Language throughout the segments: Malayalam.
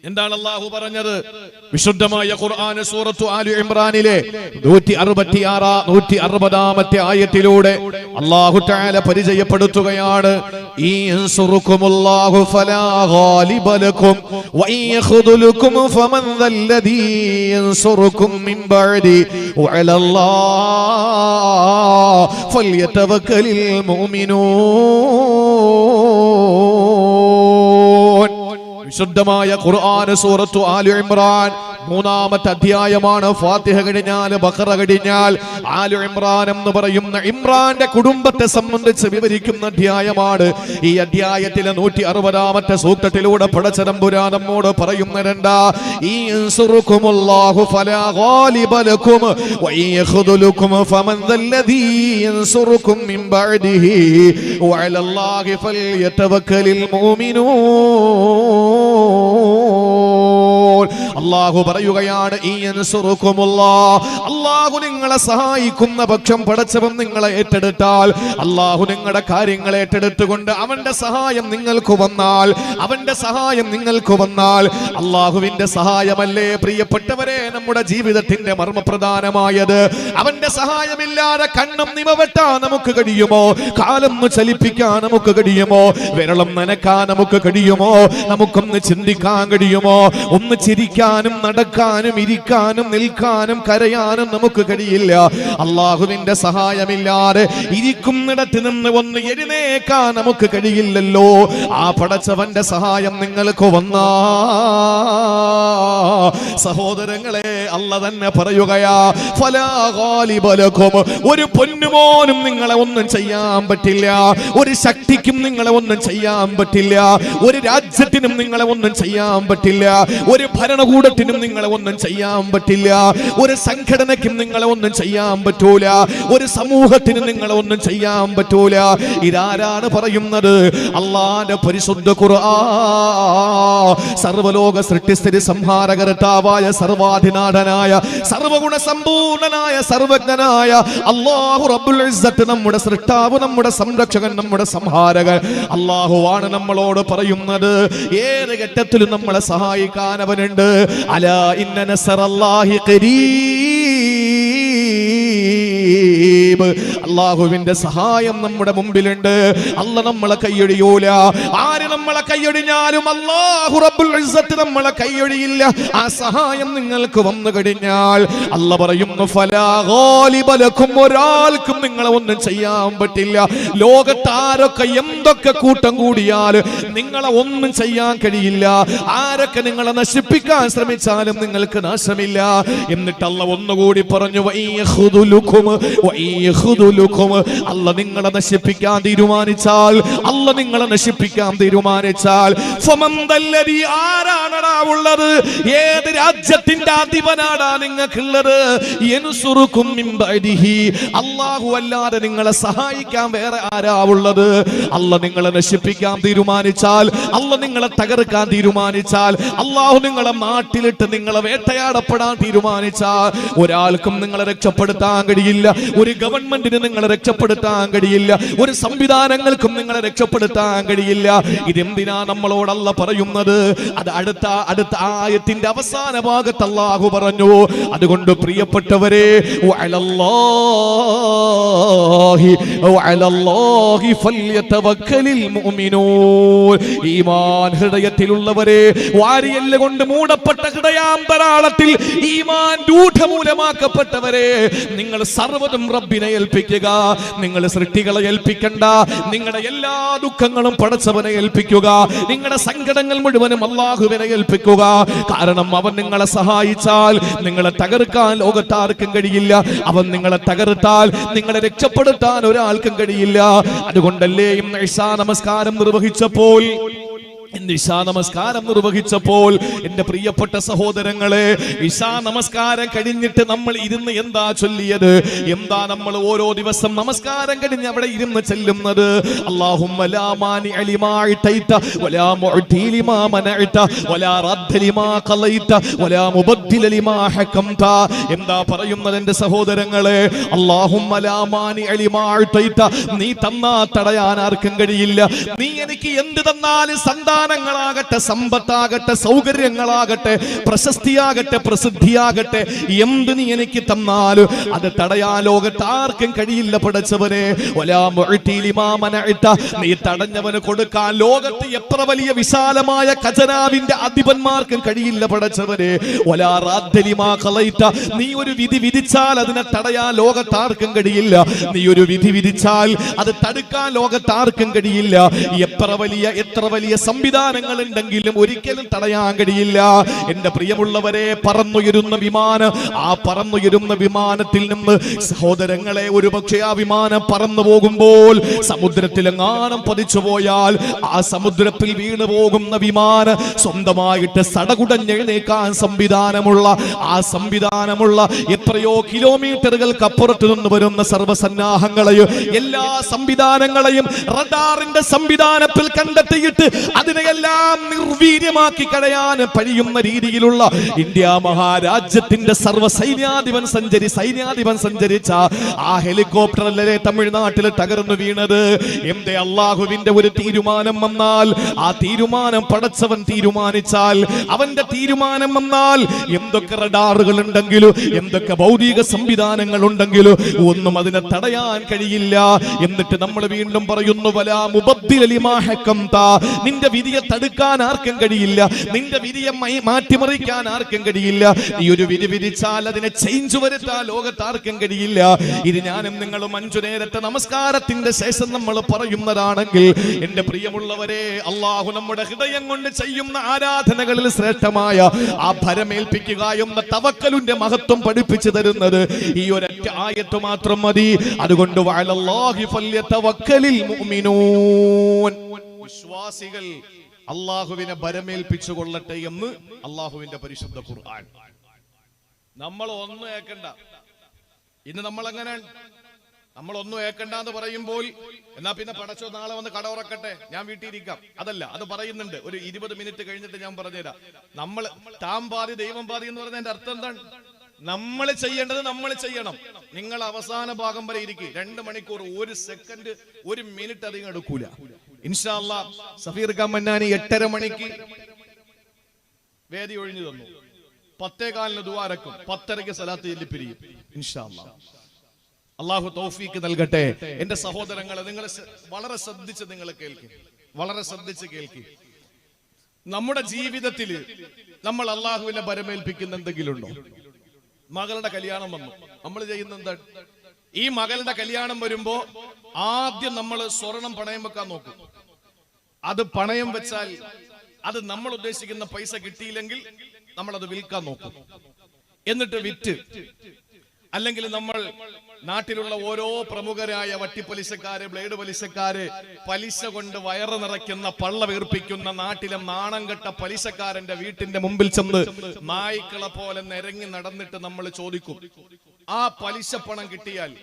എന്താണ് അല്ലാഹു പറഞ്ഞത്? വിശുദ്ധമായ ഖുർആൻ സൂറത്തു ആലി ഇംറാനിലെ 160-160 ആയത്തിലൂടെ അല്ലാഹു തആല പരിചയപ്പെടുത്തുകയാണ്, ഇൻസുറുകുമുല്ലാഹു ഫലാ ഗാലിബ ലക്കും വഇൻ യഖ്ദുലുകും ഫമൻ ദല്ലദീ യൻസുറുകും മിൻ ബഅദി വഅലല്ലാഹി ഫൽയതവക്കലിൽ മുഅ്മിനൂൻ. വിശുദ്ധമായ ഖുർആൻ സൂറത്തു ആലി ഇംറാൻ 3-ാമത്തെ അധ്യായമാണ്. ഫാത്തിഹ കഴിഞ്ഞാൽ ബഖറ കഴിഞ്ഞാൽ ആലി ഇംറാൻ എന്ന് പറയുന്ന ഇമ്രാന്റെ കുടുംബത്തെ സംബന്ധിച്ച് വിവരിക്കുന്ന അധ്യായമാണ്. ഈ അധ്യായത്തിലെ 160-ാമത്തെ സൂക്തത്തിലൂടെ പടച്ചതമ്പുരാൻ നമ്മോട് പറയുന്നതെന്താ? ഇൻസുറുകുമുല്ലാഹു ഫലാ ഗാലിബ ലക്കും വഇൻ യഖ്ദുലുകും ഫമൻ ദല്ലദീ യൻസുറുകും മിൻ ബഅദിഹി വഅലല്ലാഹി ഫൽയതവക്കലിൽ മുഅ്മിനൂൻ. അല്ലാഹു പറയുകയാണ്, അല്ലാഹു നിങ്ങളെ സഹായിക്കുന്ന പക്ഷം പടച്ചവൻ നിങ്ങളെ ഏറ്റെടുത്താൽ, അല്ലാഹു നിങ്ങളുടെ കാര്യങ്ങൾ ഏറ്റെടുത്തുകൊണ്ട് അവന്റെ സഹായം നിങ്ങൾക്ക് വന്നാൽ അല്ലാഹുവിന്റെ സഹായമല്ലേ പ്രിയപ്പെട്ടവരെ നമ്മുടെ ജീവിതത്തിന്റെ മർമ്മപ്രധാനമായത്? അവന്റെ സഹായമില്ലാതെ കണ്ണം നിമവെട്ടാൻ നമുക്ക് കഴിയുമോ? കാലൊന്ന് ചലിപ്പിക്കാൻ നമുക്ക് കഴിയുമോ? വിരളം നനക്കാൻ നമുക്ക് കഴിയുമോ? നമുക്കൊന്ന് ചിന്തിക്കാൻ കഴിയുമോ? ഒന്ന് ചിരിക്കാനും നടക്കാനും ഇരിക്കാനും നിൽക്കാനും കരയാനും നമുക്ക് കഴിയില്ല. അല്ലാഹുവിന്റെ സഹായമില്ലാതെ ഇരിക്കുന്നിടത്ത് നിന്ന് ഒന്ന് എഴുന്നേക്കാൻ നമുക്ക് കഴിയില്ലല്ലോ. ആ പടച്ചവന്റെ സഹായം നിങ്ങൾക്ക് വന്നാ സഹോദരങ്ങളെ, അല്ലാഹു തന്നെ പറയുകയാ, ഫലാ ഗാലിബ ലക്കും. ഒരു പൊന്നുമോനും നിങ്ങളെ ഒന്നും ചെയ്യാൻ പറ്റില്ല. ഒരു ശക്തിക്കും നിങ്ങളെ ഒന്നും ചെയ്യാൻ പറ്റില്ല. ഒരു രാജ്യത്തിനും നിങ്ങളെ ഒന്നും ചെയ്യാൻ പറ്റില്ല. ഒരു ഭരണകൂടത്തിനും നിങ്ങളെ ഒന്നും ചെയ്യാൻ പറ്റില്ല. ഒരു സംഘടനയ്ക്കും നിങ്ങളെ ഒന്നും ചെയ്യാൻ പറ്റൂല. ഒരു സമൂഹത്തിനും നിങ്ങളെ ഒന്നും ചെയ്യാൻ പറ്റൂല. ഇതാരാണ് പറയുന്നത്? അല്ലാഹുവിന്റെ പരിശുദ്ധ ഖുർആൻ. സർവലോക സൃഷ്ടിസ്ഥിതി സംഹാരകർത്താവായ സർവാധിനാഥനായ സർവഗുണ സമ്പൂർണനായ സർവജ്ഞനായ അല്ലാഹു റബ്ബുൽ ഇസ്സത്ത്, നമ്മുടെ സൃഷ്ടാവ്, നമ്മുടെ സംരക്ഷകൻ, നമ്മുടെ സംഹാരകൻ അല്ലാഹുവാണ് നമ്മളോട് പറയുന്നത്. ഏത് ഘട്ടത്തിലും നമ്മളെ സഹായിക്കാൻ അവനുണ്ട്. അലാ ഇന്ന നസ്റല്ലാഹി ഖരീബ്. അല്ലാഹുവിന്റെ സഹായം നമ്മുടെ മുമ്പിലുണ്ട്. അല്ലാഹു നമ്മളെ കൈയൊഴിയൂല. ആര് നമ്മളെ കൈയൊഴിഞ്ഞാലും അല്ലാഹു റബ്ബുൽ ഇസ്സത്ത് നമ്മളെ കൈയൊഴിയില്ല. ആ സഹായം നിങ്ങൾക്ക് വന്നു കഴിഞ്ഞാൽ അല്ലാഹു പറയുന്നു, ഫലാ ഗാലിബ ലക്കും. ഒരാൾക്കും നിങ്ങളെ ഒന്നും ചെയ്യാൻ പറ്റില്ല. ലോകത്ത് ആരൊക്കെ എന്തൊക്കെ കൂട്ടം കൂടിയാൽ നിങ്ങളെ ഒന്നും ചെയ്യാൻ കഴിയില്ല. ആരൊക്കെ നിങ്ങളെ നശിപ്പിക്കാൻ ശ്രമിച്ചാലും നിങ്ങൾക്ക് നാശമില്ല. എന്നിട്ട് അല്ലാഹു ഒന്നുകൂടി പറഞ്ഞു, അല്ലാഹു നിങ്ങളെ നശിപ്പിക്കാൻ തീരുമാനിച്ചാൽ ഫമൻ ദല്ലദീ, ആരാണടാ ഉള്ളത്? ഏത് രാജ്യത്തിന്റെ അധിപനാടാ നിങ്ങൾക്കുള്ളത്? യൻസുറുകും മിൻ ബഅദിഹി, അല്ലാഹു അല്ലാതെ നിങ്ങളെ സഹായിക്കാൻ വേറെ ആരാ ഉള്ളത്? അല്ലാഹു നിങ്ങളെ നശിപ്പിക്കാൻ തീരുമാനിച്ചാൽ, അല്ലാഹു നിങ്ങളെ തകർക്കാൻ തീരുമാനിച്ചാൽ, അല്ലാഹു നിങ്ങളെ നാട്ടിലിട്ട് നിങ്ങളെ വേട്ടയാടപ്പെടാൻ തീരുമാനിച്ചാൽ ഒരാൾക്കും നിങ്ങളെ രക്ഷപ്പെടുത്താൻ കഴിയില്ല. ഒരു ഗവൺമെന്റിന് നിങ്ങളെ രക്ഷപ്പെടുത്താൻ കഴിയില്ല. ഒരു സംവിധാനങ്ങൾക്കും നിങ്ങളെ രക്ഷപ്പെടുത്താൻ കഴിയില്ല. ഇതെന്തിനാ നമ്മളോട് അല്ലാഹു പറയുന്നത്? അത് അടുത്ത ആയത്തിന്റെ അവസാന ഭാഗത്ത് അല്ലാഹു പറഞ്ഞു. അതുകൊണ്ട് പ്രിയപ്പെട്ടവരെ, വഅലല്ലാഹി ഫൽയതവക്കലിൽ മുഅ്മിനൂൻ. ഈമാൻ ഹൃദയത്തിലുള്ളവരെ, വാരിയെല്ല് കൊണ്ട് മൂടപ്പെട്ട ഹൃദയാന്തരാളത്തിൽ ഈമാൻ രൂഢമൂലമാക്കപ്പെട്ടവരെ, നിങ്ങൾ സർവ്വതും റബ്ബിനെ ഏൽപ്പിക്കുക. നിങ്ങൾ സൃഷ്ടികളെ ഏൽപ്പിക്കണ്ട. നിങ്ങളുടെ എല്ലാ ദുഃഖങ്ങളും പടച്ചവനെ ഏൽപ്പിക്കുക. നിങ്ങളുടെ സങ്കടങ്ങൾ മുഴുവനും അല്ലാഹുവിനെ ഏൽപ്പിക്കുക. കാരണം അവൻ നിങ്ങളെ സഹായിച്ചാൽ നിങ്ങളെ തകർക്കാൻ ലോകത്താർക്കും കഴിയില്ല. അവൻ നിങ്ങളെ തകർത്താൽ നിങ്ങളെ രക്ഷപ്പെടുത്താൻ ഒരാൾക്കും കഴിയില്ല. അതുകൊണ്ടല്ലേ ഇന്ന് ഇശാ നമസ്കാരം നിർവഹിച്ചപ്പോൾ എന്റെ പ്രിയപ്പെട്ട സഹോദരങ്ങളെ, ഇശാ നമസ്കാരം കഴിഞ്ഞിട്ട് നമ്മൾ ഇരുന്ന് എന്താ ചൊല്ലിയത്? എന്താ നമ്മൾ ഓരോ ദിവസം നമസ്കാരം കഴിഞ്ഞ് അവിടെ ഇരുന്ന് ചെല്ലുന്നത്? അല്ലാഹുമ്മ ലാ മാനിഅ ലിമാ അഅതൈത വലാ മുഅതി ലിമാ മനഅത വലാ റദ്ദ ലിമാ ഖളൈത വലാ മുബദ്ദില ലിമാ ഹകംത. എന്താ പറയുന്നത് എന്റെ സഹോദരങ്ങളെ? അല്ലാഹുമ്മ ലാ മാനിഅ ലിമാ അഅതൈത, നീ തന്നാ തടയാൻ ആർക്കും കഴിയില്ല. നീ എനിക്ക് എന്ത് തന്നാലും സന്താന സംവിധാനങ്ങളാകട്ടെ, സമ്പത്താകട്ടെ, സൗകര്യങ്ങളാകട്ടെ, പ്രശസ്തിയാകട്ടെ, പ്രസിദ്ധിയാകട്ടെ, എന്ത് നീ എനിക്ക് തന്നാലും അത് തടയാൻ ലോകത്ത് ആർക്കും കഴിയില്ല പടച്ചവനെ. നീ തടഞ്ഞവന് കൊടുക്കാൻ ലോകത്ത് എത്ര വലിയ വിശാലമായ ഖജനാവിന്റെ അധിപന്മാർക്കും കഴിയില്ല പടച്ചവനെ. നീ ഒരു വിധി വിധിച്ചാൽ അതിനെ തടയാൻ ലോകത്താർക്കും കഴിയില്ല. നീ ഒരു വിധി വിധിച്ചാൽ അത് തടുക്കാൻ ലോകത്താർക്കും കഴിയില്ല. എത്ര വലിയ സംവിധാനങ്ങൾ ഉണ്ടെങ്കിലും ഒരിക്കലും തടയാൻ കഴിയില്ല. എന്റെ പ്രിയമുള്ളവരെ, പറന്നുയരുന്ന വിമാനം, ആ പറന്നുയരുന്ന വിമാനത്തിൽ നിന്ന് സഹോദരങ്ങളെ, ഒരു പക്ഷേ ആ വിമാനം പറന്നു പോകുമ്പോൾ സമുദ്രത്തിലെങ്ങാനും പതിച്ചു പോയാൽ ആ സമുദ്രത്തിൽ വീണു പോകുന്ന വിമാനം സ്വന്തമായിട്ട് സടകുടഞ്ഞെഴുന്നേക്കാൻ സംവിധാനമുള്ള എത്രയോ കിലോമീറ്ററുകൾക്ക് അപ്പുറത്ത് നിന്ന് വരുന്ന സർവ്വസന്നാഹങ്ങളെയും എല്ലാ സംവിധാനങ്ങളെയും റഡാറിന്റെ സംവിധാനത്തിൽ കണ്ടെത്തിയിട്ട് അതിനെയെല്ലാം നിർവീര്യമാക്കി കളയാൻ കഴിയുന്ന രീതിയിലുള്ള ഇന്ത്യ മഹാരാജ്യത്തിന്റെ സൈന്യാധിപൻ സഞ്ചരിച്ച ആ ഹെലികോപ്റ്ററിലെ തമിഴ്നാട്ടിൽ തകർന്നു വീണത് എന്തേ? അള്ളാഹുവിന്റെ ഒരു തീരുമാനം വന്നാൽ, ആ തീരുമാനം പടച്ചവൻ തീരുമാനിച്ചാൽ, അവന്റെ തീരുമാനം വന്നാൽ എന്തൊക്കെ റഡാറുകൾ ഉണ്ടെങ്കിലും എന്തൊക്കെ ഭൗതിക സംവിധാനങ്ങൾ ഉണ്ടെങ്കിലും ഒന്നും അതിനെ തടയാൻ കഴിയില്ല. എന്നിട്ട് നമ്മൾ വീണ്ടും പറയുന്നു, വലാ മുബദ്ദില ലിമാ ഹക്കംത, നിന്റെ വിധിയെ തടുക്കാൻ ആർക്കും കഴിയില്ല, നിന്റെ വിധിയെ മാറ്റിമറിക്കാൻ ആർക്കും കഴിയില്ല. ഈ ഒരു വിധി വിധിച്ചാൽ അതിനെ ചേഞ്ച് വരുത്താൻ ലോകത്താർക്കും കഴിയില്ല. ഇത് ഞാനും നിങ്ങളും 5 നേരത്തെ നമസ്കാരത്തിന്റെ ശേഷം നമ്മൾ പറയുന്നതാണെങ്കിൽ എന്റെ പ്രിയമുള്ളവരെ, അള്ളാഹു നമ്മുടെ ഹൃദയം കൊണ്ട് ചെയ്യുന്ന ആരാധനകളിൽ ശ്രേഷ്ഠമായ ആ ഭരമേൽപ്പിക്കുക എന്ന തവക്കലിന്റെ മഹത്വം പഠിപ്പിച്ചു തരുന്നത് ഈ ഒരൊറ്റ ആയത്ത് മാത്രം മതി. അതുകൊണ്ട് വഅലല്ലാഹി ഫല്യതവക്കലിൽ മുഅ്മിനൂൻ, വിശ്വാസികൾ അള്ളാഹുവിനെ ഭരമേൽപ്പിച്ചു കൊള്ളട്ടെ എന്ന് അള്ളാഹുവിന്റെ പരിശുദ്ധ ഖുർആൻ. നമ്മൾ ഒന്നും ഏക്കണ്ട. ഇന്ന് നമ്മൾ എങ്ങനെയാണ്? നമ്മൾ ഒന്നും ഏക്കണ്ട എന്ന് പറയുമ്പോൾ എന്നാ പിന്നെ പടച്ചോ നാളെ വന്ന് കട ഉറക്കട്ടെ, ഞാൻ വീട്ടിൽ ഇരിക്കാം, അതല്ല, അത് പറയുന്നുണ്ട്. ഒരു 20 മിനിറ്റ് കഴിഞ്ഞിട്ട് ഞാൻ പറഞ്ഞുതരാം. നമ്മൾ താൻ പാതി ദൈവം പാതി എന്ന് പറഞ്ഞതിന്റെ അർത്ഥം എന്താണ്? നമ്മൾ ചെയ്യേണ്ടത് നമ്മൾ ചെയ്യണം. നിങ്ങൾ അവസാന ഭാഗം വരെ ഇരിക്കും. 2 മണിക്കൂർ, 1 സെക്കൻഡ്, 1 മിനിറ്റ് അധികം എടുക്കൂല. ഇൻഷാ അല്ലാഹ് സഫീർ ഖാൻ മന്നാനി 8:30 മണിക്ക് വേദി ഒഴിഞ്ഞു തന്നു. 10:15 ദുആരക്കും, 10:30 സലാത്ത് ചൊല്ലി പിരിയും. ഇൻഷാ അല്ലാഹ് അള്ളാഹു തൗഫീക്ക് നൽകട്ടെ. എന്റെ സഹോദരങ്ങളെ, നിങ്ങൾ വളരെ ശ്രദ്ധിച്ച് നിങ്ങൾ കേൾക്കും, വളരെ ശ്രദ്ധിച്ച് കേൾക്കും. നമ്മുടെ ജീവിതത്തിൽ നമ്മൾ അള്ളാഹുവിനെ ഭരമേൽപ്പിക്കുന്ന എന്തെങ്കിലും ഉണ്ടോ? മകളുടെ കല്യാണം വന്നു, നമ്മൾ ചെയ്യുന്ന എന്താണ്? ഈ മകളുടെ കല്യാണം വരുമ്പോ ആദ്യം നമ്മൾ സ്വർണം പണയം വെക്കാൻ നോക്കും. അത് പണയം വെച്ചാൽ അത് നമ്മൾ ഉദ്ദേശിക്കുന്ന പൈസ കിട്ടിയില്ലെങ്കിൽ നമ്മൾ അത് വിൽക്കാൻ നോക്കും. എന്നിട്ട് വിറ്റ്, അല്ലെങ്കിൽ നമ്മൾ നാട്ടിലുള്ള ഓരോ പ്രമുഖരായ വട്ടിപ്പലിശക്കാര്, ബ്ലേഡ് പലിശക്കാര്, പലിശ കൊണ്ട് വയറ് നിറയ്ക്കുന്ന, പള്ള വീർപ്പിക്കുന്ന നാട്ടിലെ നാണം കെട്ട പലിശക്കാരന്റെ വീട്ടിന്റെ മുമ്പിൽ ചെന്ന് നായ്ക്കളെ പോലെ നിരങ്ങി നടന്നിട്ട് നമ്മൾ ചോദിക്കും, ആ പലിശ പണം കിട്ടിയാൽ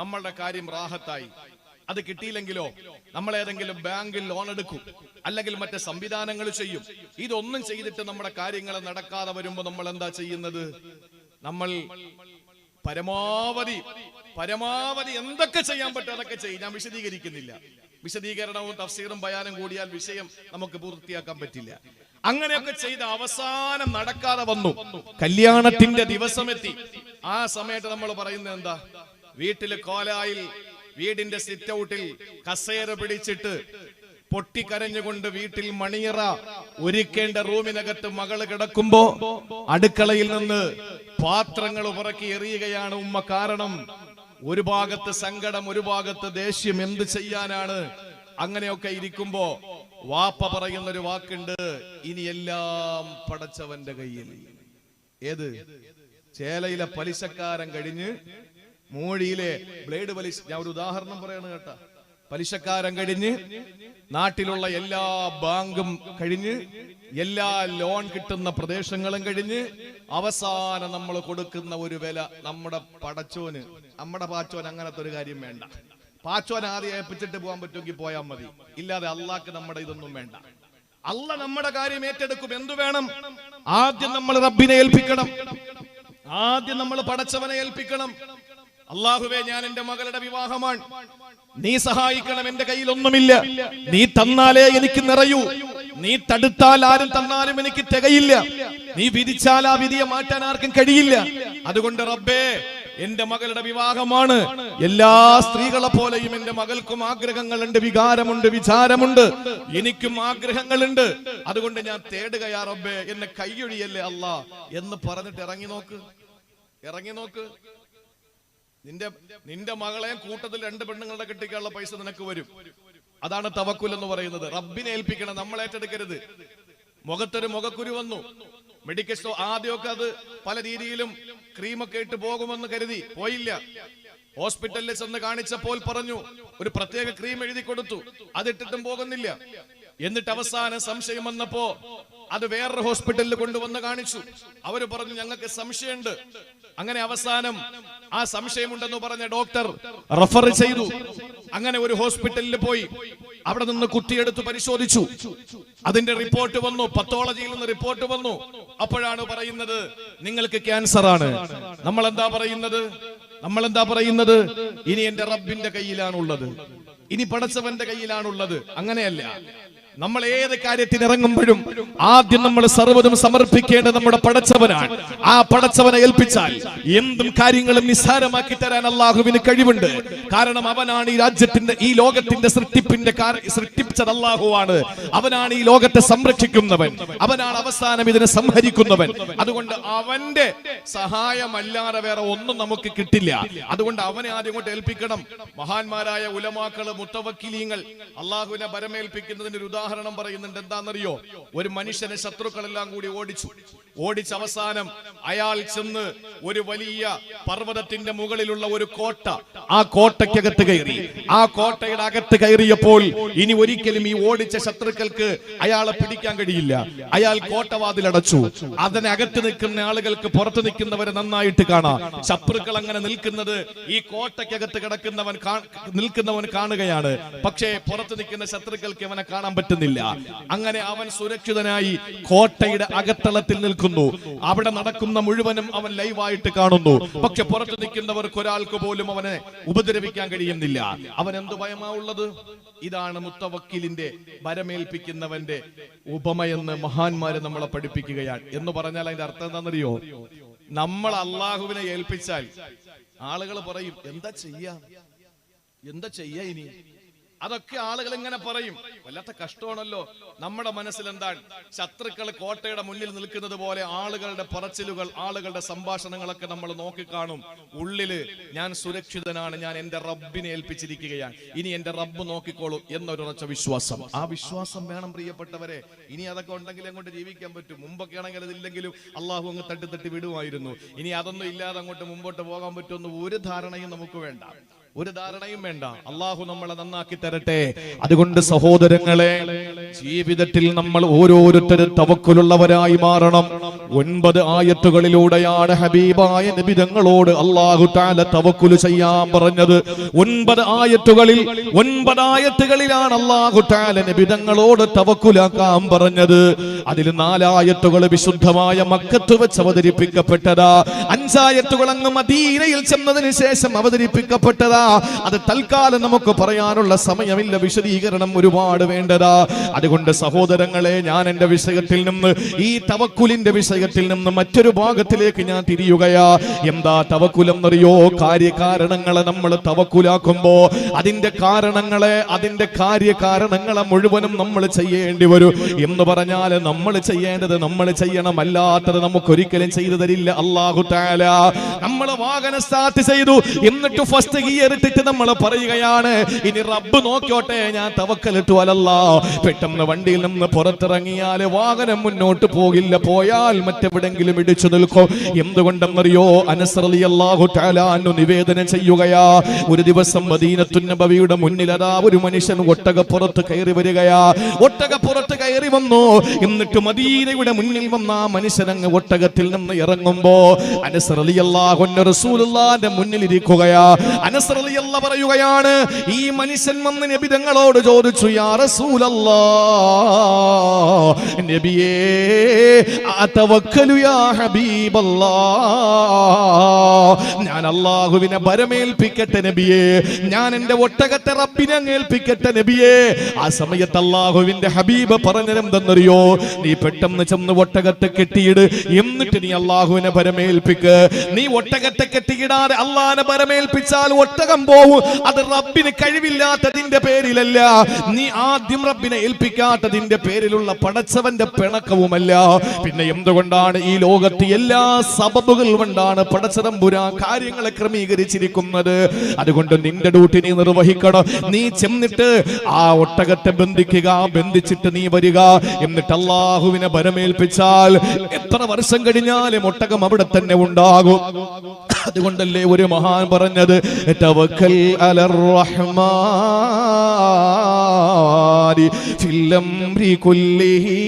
നമ്മളുടെ കാര്യം റാഹത്തായി. അത് കിട്ടിയില്ലെങ്കിലോ നമ്മൾ ഏതെങ്കിലും ബാങ്കിൽ ലോൺ എടുക്കും, അല്ലെങ്കിൽ മറ്റേ സംവിധാനങ്ങൾ ചെയ്യും. ഇതൊന്നും ചെയ്തിട്ട് നമ്മുടെ കാര്യങ്ങൾ നടക്കാതെ വരുമ്പോ നമ്മൾ എന്താ ചെയ്യുന്നത്? നമ്മൾ പരമാവധി എന്തൊക്കെ ചെയ്യാൻ പറ്റും അതൊക്കെ ചെയ്യും. ഞാൻ വിശദീകരിക്കുന്നില്ല. വിശദീകരണവും തഫ്സീറും ബയാനും കൂടിയാൽ വിഷയം നമുക്ക് പൂർത്തിയാക്കാൻ പറ്റില്ല. അങ്ങനെയൊക്കെ ചെയ്ത് അവസാനം നടക്കാതെ വന്നു, കല്യാണത്തിന്റെ ദിവസമെത്തി. ആ സമയത്ത് നമ്മൾ പറയുന്നത് എന്താ? വീട്ടില് കോലായിൽ, വീടിന്റെ സിറ്റ് ഔട്ടിൽ കസേര പിടിച്ചിട്ട് പൊട്ടിക്കരഞ്ഞുകൊണ്ട് വീട്ടിൽ മണിയറ ഒരുക്കേണ്ട റൂമിനകത്ത് മകള് കിടക്കുമ്പോ അടുക്കളയിൽ നിന്ന് പാത്രങ്ങൾ പുറക്കി എറിയുകയാണ് ഉമ്മ. കാരണം ഒരു ഭാഗത്ത് സങ്കടം, ഒരു ഭാഗത്ത് ദേഷ്യം. എന്ത് ചെയ്യാനാണ്? അങ്ങനെയൊക്കെ ഇരിക്കുമ്പോ വാപ്പ പറയുന്നൊരു വാക്കുണ്ട്, ഇനിയെല്ലാം പടച്ചവന്റെ കയ്യിൽ. ഏത്? ചേലയിലെ പലിശക്കാരൻ കഴിഞ്ഞ് മൂഴിയിലെ ബ്ലേഡ് പലിശ, ഞാൻ ഒരു ഉദാഹരണം പറയാണ് കേട്ടാ. പലിശക്കാരൻ കഴിഞ്ഞ് നാട്ടിലുള്ള എല്ലാ ബാങ്കും കഴിഞ്ഞ് എല്ലാ ലോൺ കിട്ടുന്ന പ്രദേശങ്ങളും കഴിഞ്ഞ് അവസാനം നമ്മൾ കൊടുക്കുന്ന ഒരു വില നമ്മുടെ പടച്ചോന്, നമ്മുടെ പാച്ചോൻ അങ്ങനത്തെ ഒരു കാര്യം വേണ്ട. പാച്ചോൻ ആദ്യം ഏൽപ്പിച്ചിട്ട് പോകാൻ പറ്റുമെങ്കിൽ പോയാൽ മതി, ഇല്ലാതെ അള്ളാഹ്ക്ക് നമ്മുടെ ഇതൊന്നും വേണ്ട. അള്ള നമ്മുടെ കാര്യം ഏറ്റെടുക്കും. എന്തു വേണം? ആദ്യം നമ്മൾ റബ്ബിനെ ഏൽപ്പിക്കണം, ആദ്യം നമ്മൾ പടച്ചവനെ ഏൽപ്പിക്കണം. അള്ളാഹുവേ, ഞാൻ എന്റെ മകളുടെ വിവാഹമാണ്, നീ സഹായിക്കണം, എന്റെ കയ്യിൽ ഒന്നുമില്ല, നീ തന്നാലേ എനിക്ക് നിറയൂ, നീ തടുത്താൽ ആരും തന്നാലും എനിക്ക് തികയില്ല, നീ വിധിച്ചാൽ ആ വിധിയെ മാറ്റാൻ ആർക്കും കഴിയില്ല. അതുകൊണ്ട് റബ്ബേ, എന്റെ മകളുടെ വിവാഹമാണ്. എല്ലാ സ്ത്രീകളെ പോലെയും എന്റെ മകൾക്കും ആഗ്രഹങ്ങളുണ്ട്, വികാരമുണ്ട്, വിചാരമുണ്ട്, എനിക്കും ആഗ്രഹങ്ങളുണ്ട്. അതുകൊണ്ട് ഞാൻ തേടുകയാ റബ്ബേ, എന്നെ കൈയൊഴിയല്ലേ അല്ലാ എന്ന് പറഞ്ഞിട്ട് ഇറങ്ങി നോക്ക്. നിന്റെ മകളെ കൂട്ടത്തിൽ 2 പെണ്ണുങ്ങളുടെ കെട്ടിക്കാനുള്ള പൈസ നിനക്ക് വരും. അതാണ് തവക്കുൽ എന്ന് പറയുന്നത്. റബ്ബിനെ ഏൽപ്പിക്കണം, നമ്മൾ ഏറ്റെടുക്കരുത്. മുഖത്തൊരു മുഖക്കുരു വന്നു, മെഡിക്കൽ സ്റ്റോർ ആദ്യമൊക്കെ അത് പല രീതിയിലും ക്രീമൊക്കെ ഇട്ട് പോകുമെന്ന് കരുതി പോയില്ല. ഹോസ്പിറ്റലിൽ ചെന്ന് കാണിച്ചപ്പോൾ പറഞ്ഞു, ഒരു പ്രത്യേക ക്രീം എഴുതി കൊടുത്തു, അതിട്ടിട്ടും പോകുന്നില്ല. എന്നിട്ട് അവസാനം സംശയം വന്നപ്പോ അത് വേറൊരു ഹോസ്പിറ്റലിൽ കൊണ്ടുവന്ന് കാണിച്ചു. അവര് പറഞ്ഞു, ഞങ്ങൾക്ക് സംശയമുണ്ട്. അങ്ങനെ അവസാനം ആ സംശയമുണ്ടെന്ന് പറഞ്ഞ ഡോക്ടർ റഫർ ചെയ്തു. അങ്ങനെ ഒരു ഹോസ്പിറ്റലിൽ പോയി അവിടെ നിന്ന് കുത്തിയെടുത്ത് പരിശോധിച്ചു. അതിന്റെ റിപ്പോർട്ട് വന്നു, പത്തോളജിയിൽ നിന്ന് റിപ്പോർട്ട് വന്നു. അപ്പോഴാണ് പറയുന്നത്, നിങ്ങൾക്ക് ക്യാൻസർ ആണ്. നമ്മൾ എന്താ പറയുന്നത്? ഇനി എന്റെ റബ്ബിന്റെ കയ്യിലാണുള്ളത്, ഇനി പടച്ചവന്റെ കയ്യിലാണുള്ളത്. അങ്ങനെയല്ല, നമ്മൾ ഏത് കാര്യത്തിന് ഇറങ്ങുമ്പോഴും ആദ്യം നമ്മൾ സർവ്വതും സമർപ്പിക്കേണ്ടത് നമ്മുടെ പടച്ചവനാണ്. ആ പടച്ചവനെ ഏൽപ്പിച്ചാൽ എന്തും കാര്യങ്ങളും നിസ്സാരമാക്കി തരാൻ അള്ളാഹുവിന് കഴിവുണ്ട്. കാരണം അവനാണ് ഈ രാജ്യത്തിന്റെ, ഈ ലോകത്തിന്റെ സൃഷ്ടിച്ചത് അള്ളാഹുവാണ്. അവനാണ് ഈ ലോകത്തെ സംരക്ഷിക്കുന്നവൻ, അവനാണ് അവസാനം ഇതിനെ സംഹരിക്കുന്നവൻ. അതുകൊണ്ട് അവന്റെ സഹായമല്ലാതെ വേറെ ഒന്നും നമുക്ക് കിട്ടില്ല. അതുകൊണ്ട് അവനെ ആദ്യം കൊണ്ട് ഏൽപ്പിക്കണം. മഹാന്മാരായ ഉലമാക്കള്, മുത്തവക്കിലീങ്ങൾ അള്ളാഹുവിനെ ഭരമേൽപ്പിക്കുന്നതിന് ഒരു ഉദാഹരണം പറയുന്നുണ്ട്. എന്താണെന്നറിയോ? ഒരു മനുഷ്യനെ ശത്രുക്കളെല്ലാം കൂടി ഓടിച്ച് അവസാനം അയാൾ ചെന്ന് ഒരു വലിയ പർവ്വതത്തിന്റെ മുകളിലുള്ള ഒരു കോട്ട, ആ കോട്ടയ്ക്കകത്ത് കയറി. ആ കോട്ടയുടെ അകത്ത് കയറിയപ്പോൾ ഇനി ഒരിക്കലും ഈ ഓടിച്ച ശത്രുക്കൾക്ക് അയാളെ പിടിക്കാൻ കഴിയില്ല. അയാൾ കോട്ടവാതിലടച്ചു. അതിനകത്ത് നിൽക്കുന്ന ആളുകൾക്ക് പുറത്ത് നിൽക്കുന്നവരെ നന്നായിട്ട് കാണാം. ശത്രുക്കൾ അങ്ങനെ നിൽക്കുന്നത് ഈ കോട്ടയ്ക്കകത്ത് നിൽക്കുന്നവൻ കാണുകയാണ്. പക്ഷേ പുറത്ത് നിൽക്കുന്ന ശത്രുക്കൾക്ക് അവനെ കാണാൻ പറ്റുന്നില്ല. അങ്ങനെ അവൻ സുരക്ഷിതനായി കോട്ടയുടെ അകത്തളത്തിൽ നിൽക്കുന്നു. അവിടെ നടക്കുന്ന മുഴുവനും അവൻ ലൈവായിട്ട് കാണുന്നു. പക്ഷെ പുറത്ത് നിൽക്കുന്നവർക്ക് ഒരാൾക്ക് പോലും അവനെ ഉപദ്രവിക്കാൻ കഴിയുന്നില്ല. അവൻ എന്ത് ഭയമാവുള്ളത്? ഇതാണ് മുത്തവക്കിലിന്റെ ഭരമേൽപ്പിക്കുന്നവന്റെ ഉപമയെന്ന് മഹാന്മാര് നമ്മളെ പഠിപ്പിക്കുകയാണ്. എന്ന് പറഞ്ഞാൽ അതിന്റെ അർത്ഥം എന്താണെന്നറിയോ? നമ്മൾ അള്ളാഹുവിനെ ഏൽപ്പിച്ചാൽ ആളുകൾ പറയും, എന്താ ചെയ്യാ ഇനി? അതൊക്കെ ആളുകൾ ഇങ്ങനെ പറയും. വല്ലാത്ത കഷ്ടമാണല്ലോ. നമ്മുടെ മനസ്സിൽ എന്താണ്? ശത്രുക്കൾ കോട്ടയുടെ മുന്നിൽ നിൽക്കുന്നത് പോലെ ആളുകളുടെ പറച്ചിലുകൾ, ആളുകളുടെ സംഭാഷണങ്ങളൊക്കെ നമ്മൾ നോക്കിക്കാണും. ഉള്ളില് ഞാൻ സുരക്ഷിതനാണ്, ഞാൻ എന്റെ റബ്ബിനെ ഏൽപ്പിച്ചിരിക്കുകയാണ്, ഇനി എന്റെ റബ്ബ് നോക്കിക്കോളൂ എന്നൊരുറച്ച വിശ്വാസം. ആ വിശ്വാസം വേണം പ്രിയപ്പെട്ടവരെ. ഇനി അതൊക്കെ ഉണ്ടെങ്കിൽ അങ്ങോട്ട് ജീവിക്കാൻ പറ്റും. മുമ്പൊക്കെ ആണെങ്കിൽ അതില്ലെങ്കിലും അള്ളാഹു അങ്ങ് തട്ടി വിടുമായിരുന്നു. ഇനി അതൊന്നും ഇല്ലാതെ അങ്ങോട്ട് മുമ്പോട്ട് പോകാൻ പറ്റുമെന്ന് ഒരു ധാരണയും നമുക്ക് വേണ്ട. അള്ളാഹു നമ്മളെ നന്നാക്കി തരട്ടെ. അതുകൊണ്ട് സഹോദരങ്ങളെ, ജീവിതത്തിൽ നമ്മൾ ഓരോരുത്തരും തവക്കുലുള്ളവരായി മാറണം. 9 ആയത്തുകളിലൂടെയാണ് ഹബീബായ നബി തങ്ങളോട് അല്ലാഹു തആല തവക്കുൽ ചെയ്യാൻ പറഞ്ഞത്. 9 ആയത്തുകളിലാണ് അല്ലാഹു തആല നബി തങ്ങളോട് തവക്കുലാക്കാൻ പറഞ്ഞത്. അതിൽ 4 ആയത്തുകൾ വിശുദ്ധമായ മക്കത്ത് വെച്ച് അവതരിപ്പിക്കപ്പെട്ടതാ. 5 ആയത്തുകൾ അങ്ങ് മദീനയിൽ ചെന്നതിന് ശേഷം അവതരിപ്പിക്കപ്പെട്ടതാ. അത് തൽക്കാലം നമുക്ക് പറയാനുള്ള സമയമില്ല, വിശദീകരണം ഒരുപാട് വേണ്ടതാ. അതുകൊണ്ട് സഹോദരങ്ങളെ, ഞാൻ എന്റെ വിഷയത്തിൽ നിന്ന്, ഈ തവക്കുലിന്റെ വിഷയത്തിൽ നിന്ന് മറ്റൊരു ഭാഗത്തിലേക്ക് ഞാൻ തിരിയുകയാ. എന്താ തവക്കുൽ എന്നറിയോ? കാര്യകാരണങ്ങളെ നമ്മൾ തവക്കുലാക്കുമ്പോ അതിന്റെ കാര്യകാരണങ്ങളെ മുഴുവനും നമ്മൾ ചെയ്യേണ്ടി വരും. എന്ന് പറഞ്ഞാൽ നമ്മൾ ചെയ്യേണ്ടത് നമ്മൾ ചെയ്യണം, അല്ലാത്തത് നമുക്കൊരിക്കലും ചെയ്തു തരില്ല അല്ലാഹു തആല. നമ്മൾ വാഹനം സ്റ്റാർട്ട് ചെയ്തു, എന്നിട്ട് ഫസ്റ്റ് ഗിയർ ഇട്ടിട്ട് നമ്മൾ പറയുകയാണ്, ഇനി റബ്ബ് നോക്കിയോട്ടെ, ഞാൻ തവക്കലിട്ടു അലല്ലാ. പെട്ടെന്ന് വണ്ടിയിൽ നിന്ന് പുറത്തിറങ്ങിയാൽ വാഹനം മുന്നോട്ട് പോകില്ല, പോയാൽ മറ്റെവിടെങ്കിലും ഇടിച്ചു നിൽക്കും. എന്തുകൊണ്ടെന്നറിയോ? അനസ് റളിയല്ലാഹു തആല അൻഹു നിവേദനം ചെയ്യുകയാ, ഒരു ദിവസം മദീനത്തുൻ നബവിയുടെ മുന്നിൽ അതാ ഒരു മനുഷ്യൻ ഒട്ടകപ്പുറത്ത് കയറി വരികയാ. ഒട്ടകപ്പുറത്ത് കയറി വന്നു. എന്നിട്ട് മദീനയുടെ മുന്നിൽ വന്ന ആ മനുഷ്യൻ അങ്ങ് ഒട്ടകത്തിൽ നിന്ന് ഇറങ്ങുമ്പോ അനസ് റളിയല്ലാഹു അൻഹു റസൂലുള്ളാഹിന്റെ മുന്നിൽ ഇരിക്കുകയാ. അനസ് റളിയല്ലാഹു പറയുകയാണ്, ഈ മനുഷ്യൻ വന്ന് നബി തങ്ങളോട് ചോദിച്ചു, യാ റസൂലല്ലാഹ്, നബിയേ അതവക്കലു യാ ഹബീബല്ലാഹ്, ഞാൻ അല്ലാഹുവിനെ ഭരമേൽപ്പിക്കട്ടെ നബിയേ, ഞാൻ എൻ്റെ ഒട്ടകത്തെ റബ്ബിനെ ഏൽപ്പിക്കട്ടെ നബിയേ. ആ സമയത്ത് അല്ലാഹുവിന്റെ ഹബീബ് പറഞ്ഞതെന്തെന്നറിയോ? നീ പെട്ടെന്ന് ചെന്ന് ഒട്ടകത്തെ കെട്ടിയിട്, എന്നിട്ട് നീ അല്ലാഹുവിനെ ഭരമേൽപ്പിക്ക്. നീ ഒട്ടകത്തെ കെട്ടിയിടാതെ അല്ലാഹുവിനെ ഭരമേൽപ്പിച്ചാൽ ഒട്ടകം പോവും. അത് റബ്ബിന് കഴിവില്ലാത്തതിന്റെ പേരിലല്ല, നീ ആദ്യം റബ്ബിനെ ഏൽപ്പിക്കാത്തതിന്റെ പേരിലുള്ള പടച്ചവന്റെ പിണക്കവുമല്ല. പിന്നെ എന്തുകൊണ്ടാണ് ഈ ലോകത്ത് എല്ലാ സബബുകൾ കൊണ്ടാണ് പടച്ചതമ്പുരാൻ കാര്യങ്ങളെ ക്രമീകരിച്ചിരിക്കുന്നത്. അതുകൊണ്ട് നിന്റെ ഡ്യൂട്ടി നീ നിർവഹിക്കണം. നീ ചെന്നിട്ട് ആ ഒട്ടകത്തെ ബന്ധിക്കുക, ബന്ധിച്ചിട്ട് നീ വരിക, എന്നിട്ട് അല്ലാഹുവിനെ ഭരമേൽപ്പിച്ചാൽ എത്ര വർഷം കഴിഞ്ഞാലും ഒട്ടകം അവിടെ തന്നെ ഉണ്ടാകും. അതുകൊണ്ടല്ലേ ഒരു മഹാൻ പറഞ്ഞത്, തവക്കൽ അലർ റഹ്മാനി ഫിൽ അംരി കുല്ലിഹി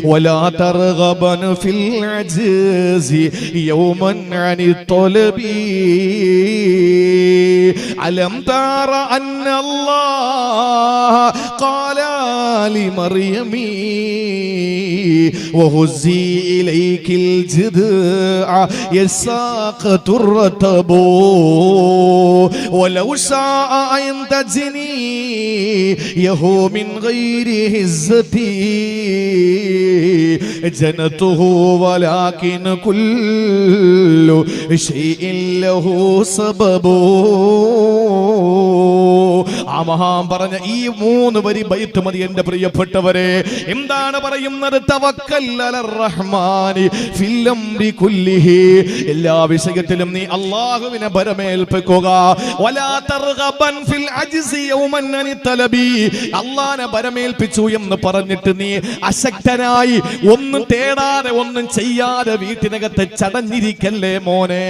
വലാ തർഗബൻ ഫിൽ അജ്സി യൗമൻ അനി ത്വലബി അലം തറ അന്നല്ലാഹ ഖാല ലിമർയമി വഹുസി ഇലൈകിൽ ജിദ്അ യസാഖതു റതബു വലൗ ശാഅ അൻ തജ്നി യഹു മിൻ ഗൈരി ഹിസ്സതി ജനതുഹു വലാകിൻ കുല്ലു ശൈഇൻ ലഹു സബബു. ആ മഹാൻ പറഞ്ഞ ഈ 3 വരി ബൈത്ത് മതി എന്റെ പ്രിയപ്പെട്ടവരെ. എന്താണ് പറയുന്നത്? തവക്കൽ അലർ റഹ്മാനി ഫിൽ അംരി കുല്ലിഹി, എല്ലാ വിഷയത്തിലും നീ അല്ലാഹുവിനെ ഭരമേൽപ്പിക്കുക. വലാ തർഗബൻ ഫിൽ അജ്സി യൗമൻ അനി തലബി, അല്ലാഹുവിനെ ഭരമേൽപ്പിച്ചു എന്ന് പറഞ്ഞിട്ട് നീ അശക്തനായി ഒന്നും തേടാതെ ഒന്നും ചെയ്യാതെ വീട്ടിനകത്ത് ചടഞ്ഞിരിക്കല്ലേ മോനെ.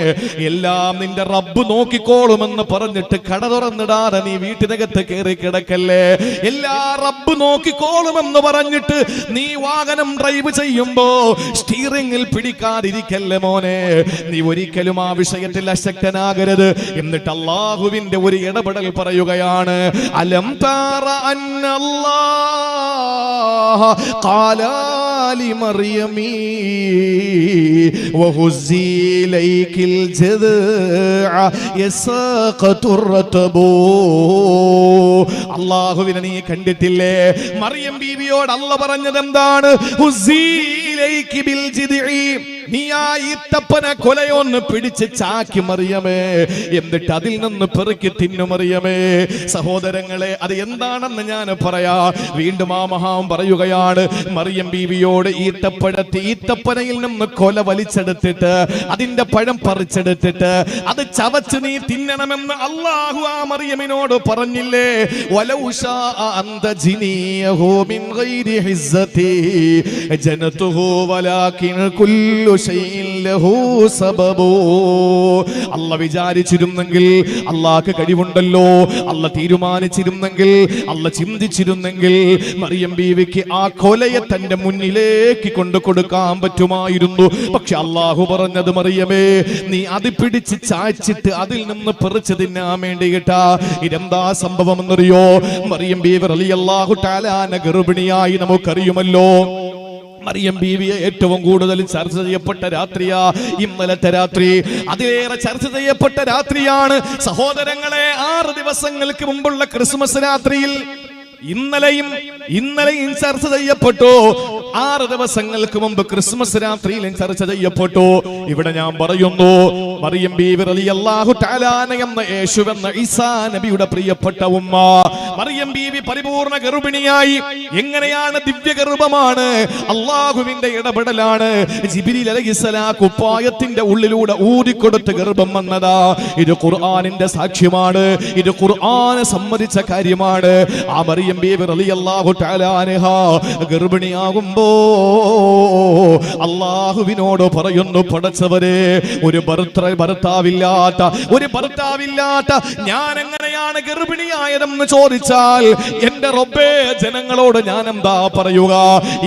എല്ലാം നിന്റെ റബ്ബ് നോക്കിക്കോളുമെന്ന് പറഞ്ഞിട്ട് കട തുറന്നിടാതെ നീ വീട്ടിനകത്ത് കയറി കിടക്കല്ലേ. എല്ലാ റബ്ബ് നോക്കിക്കോളുമെന്ന് പറഞ്ഞിട്ട് നീ വാഹനം ഡ്രൈവ് ചെയ്യുമ്പോ സ്റ്റീറിംഗിൽ പിടിക്കാതിരിക്കല്ലേ മോനെ. നീ ഒരിക്കലും ആ വിഷയത്തിൽ അശക്തനാകരുത്. എന്നിട്ട് അല്ലാഹുവിന്റെ ഒരു ഇടപെടൽ പറയുകയാണ്, അലം തറ അന്നല്ലാഹ ഖാല ലിമർയമി വഹുസി ഇലൈകിൽ ജിദ്അ യസാഖതു റതബു. അല്ലാഹുവിനെ നീ കണ്ടിട്ടില്ലേ? മറിയം ബീവിയോട് അല്ലാഹു പറഞ്ഞത് എന്താണ്? ഹുസി ഇലൈകി ബിൽ ജിദ്ഇ, നീ ആ ഈത്തപ്പനെ കൊലയൊന്ന് പിടിച്ച് ചാക്കി മറിയമേ, എന്നിട്ട് അതിൽ നിന്ന് പെറുക്കി തിന്നു മറിയമേ. സഹോദരങ്ങളെ, അത് എന്താണെന്ന് ഞാൻ പറയാ. വീണ്ടും ആ മഹാൻ പറയുകയാണ്, മറിയം ബീവിയോട് ഈത്തപ്പനയിൽ നിന്ന് കൊല വലിച്ചെടുത്തിട്ട് അതിന്റെ പഴം പറിച്ചെടുത്തിട്ട് അത് ചവച്ച് നീ തിന്നണമെന്ന് അല്ലാഹു ആ മറിയമിനോട് പറഞ്ഞില്ലേ? വലൗ ശാഅ അൻ തജ്നിയഹു മിൻ ഗൈരി ഹിസ്സതി ജനതുഹു വലാകിൻ കുല്ലു ശൈഇൻ ലഹു സബബു. അല്ലാഹു വിചാരിച്ചിരുന്നെങ്കിൽ, അല്ലാഹുക്ക് കഴിവുണ്ടല്ലോ, അല്ലാഹു തീരുമാനിച്ചിരുന്നെങ്കിൽ, അല്ലാഹു ചിന്തിച്ചിരുന്നെങ്കിൽ മറിയം ബീവിക്ക് ആ കൊലയെ തന്റെ മുന്നിലേക്ക് കൊണ്ടു കൊടുക്കാൻ പറ്റുമായിരുന്നു. പക്ഷെ അല്ലാഹു പറഞ്ഞത്, മറിയമേ നീ അത് പിടിച്ച് ചായ്ച്ചിട്ട് അതിൽ നിന്ന് പറിച്ചു തിന്നാൻ വേണ്ടിയിട്ടാ. ഇതെന്താ സംഭവം എന്നറിയോ? മറിയം ബീവി റളിയല്ലാഹു തആല അൻഹ ഗർഭിണിയായി നമുക്കറിയുമല്ലോ. മറിയം ബീവിയെ ഏറ്റവും കൂടുതൽ ചർച്ച ചെയ്യപ്പെട്ട രാത്രിയാ ഇന്നലത്തെ രാത്രി. അതിലേറെ ചർച്ച ചെയ്യപ്പെട്ട രാത്രിയാണ് സഹോദരങ്ങളെ 6 ദിവസങ്ങൾക്ക് മുമ്പുള്ള ക്രിസ്മസ് രാത്രിയിൽ. ഇന്നലെയും ചർച്ച ചെയ്യപ്പെട്ടു. 6 ദിവസങ്ങൾക്ക് മുമ്പ് ക്രിസ്മസ് രാത്രിയിലും ചർച്ച ചെയ്യപ്പെട്ടു. ഇവിടെ ഞാൻ പറയുന്നു, മറിയം ബീവി റളിയല്ലാഹു തആല അൻഹ എന്ന യേശുവെന്ന ഈസാ നബിയുടെ പ്രിയപ്പെട്ട ഉമ്മ മറിയം ബീവി പരിപൂർണ ഗർഭിണിയായി. എങ്ങനെയാണ്? ദിവ്യഗർഭമാണ്, അല്ലാഹുവിന്റെ ഇടപെടലാണ്. ജിബ്രീൽ അലൈഹിസ്സലാം കുപ്പായത്തിന്റെ ഉള്ളിലൂടെ ഊതിക്കൊടുത്ത് ഗർഭം വന്നതാ. ഇത് ഖുർആനിന്റെ സാക്ഷ്യമാണ്, ഇത് ഖുർആന് സമ്മതിച്ച കാര്യമാണ്. ആ മറിയം ബീവി റളിയല്ലാഹു തആല അൻഹ ഗർഭിണിയാകുമ്പോ അല്ലാഹുവിനോട് പറയുന്നു, പടച്ചവരെ, ഒരു ഭർത്താവില്ലാത്ത ഞാൻ എങ്ങനെ എങ്ങനെയാണ് ഗർഭിണിയായതെന്ന് ചോദിച്ചാൽ എന്റെ റബ്ബേ ജനങ്ങളോട് ഞാൻ എന്താ പറയുക?